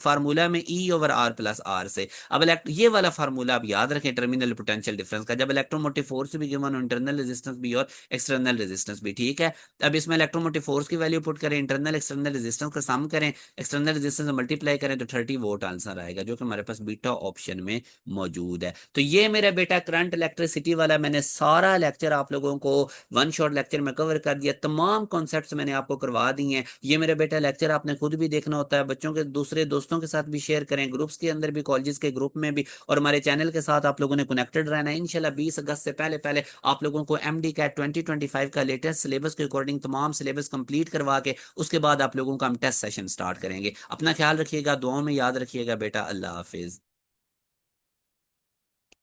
S1: फार्मूला में E over R plus R से। अब ये वाला फार्मूला आप याद रखें टर्मिनल पोटेंशियल डिफरेंस का, जब इलेक्ट्रोमोटिव फोर्स भी गिवन हो, इंटरनल रेजिस्टेंस भी और एक्सटर्नल रेजिस्टेंस भी, ठीक है। अब इसमें इलेक्ट्रोमोटिव फोर्स की वैल्यू पुट करें, इंटरनल एक्सटर्नल रेजिस्टेंस का सम करें, एक्सटर्नल रेजिस्टेंस मल्टीप्लाई करें तो 30 वोल्ट आंसर आएगा, जो कि हमारे पास बीटा ऑप्शन में मौजूद है। तो ये मेरा बेटा करंट इलेक्ट्रिसिटी वाला मैंने सारा लेक्चर आप लोगों को वन शॉट लेक्चर में कवर कर दिया, तमाम कॉन्सेप्ट्स मैंने आपको करवा दिए हैं। ये मेरे बेटा लेक्चर आपने खुद भी देखना होता है, बच्चों के दूसरे दोस्तों के साथ भी शेयर करें, ग्रुप्स के अंदर भी, कॉलेजेस के ग्रुप में भी, और हमारे चैनल के साथ आप लोगों ने कनेक्टेड रहना है। इंशाल्लाह 20 अगस्त से पहले पहले आप लोगों को एमडी कैट 2025 का लेटेस्ट सिलेबस के अकॉर्डिंग तमाम सिलेबस कंप्लीट करवा के उसके बाद आप लोगों का हम टेस्ट सेशन स्टार्ट करेंगे। अपना ख्याल रखिएगा, दुआओं में याद रखिएगा बेटा। अल्लाह हाफिज।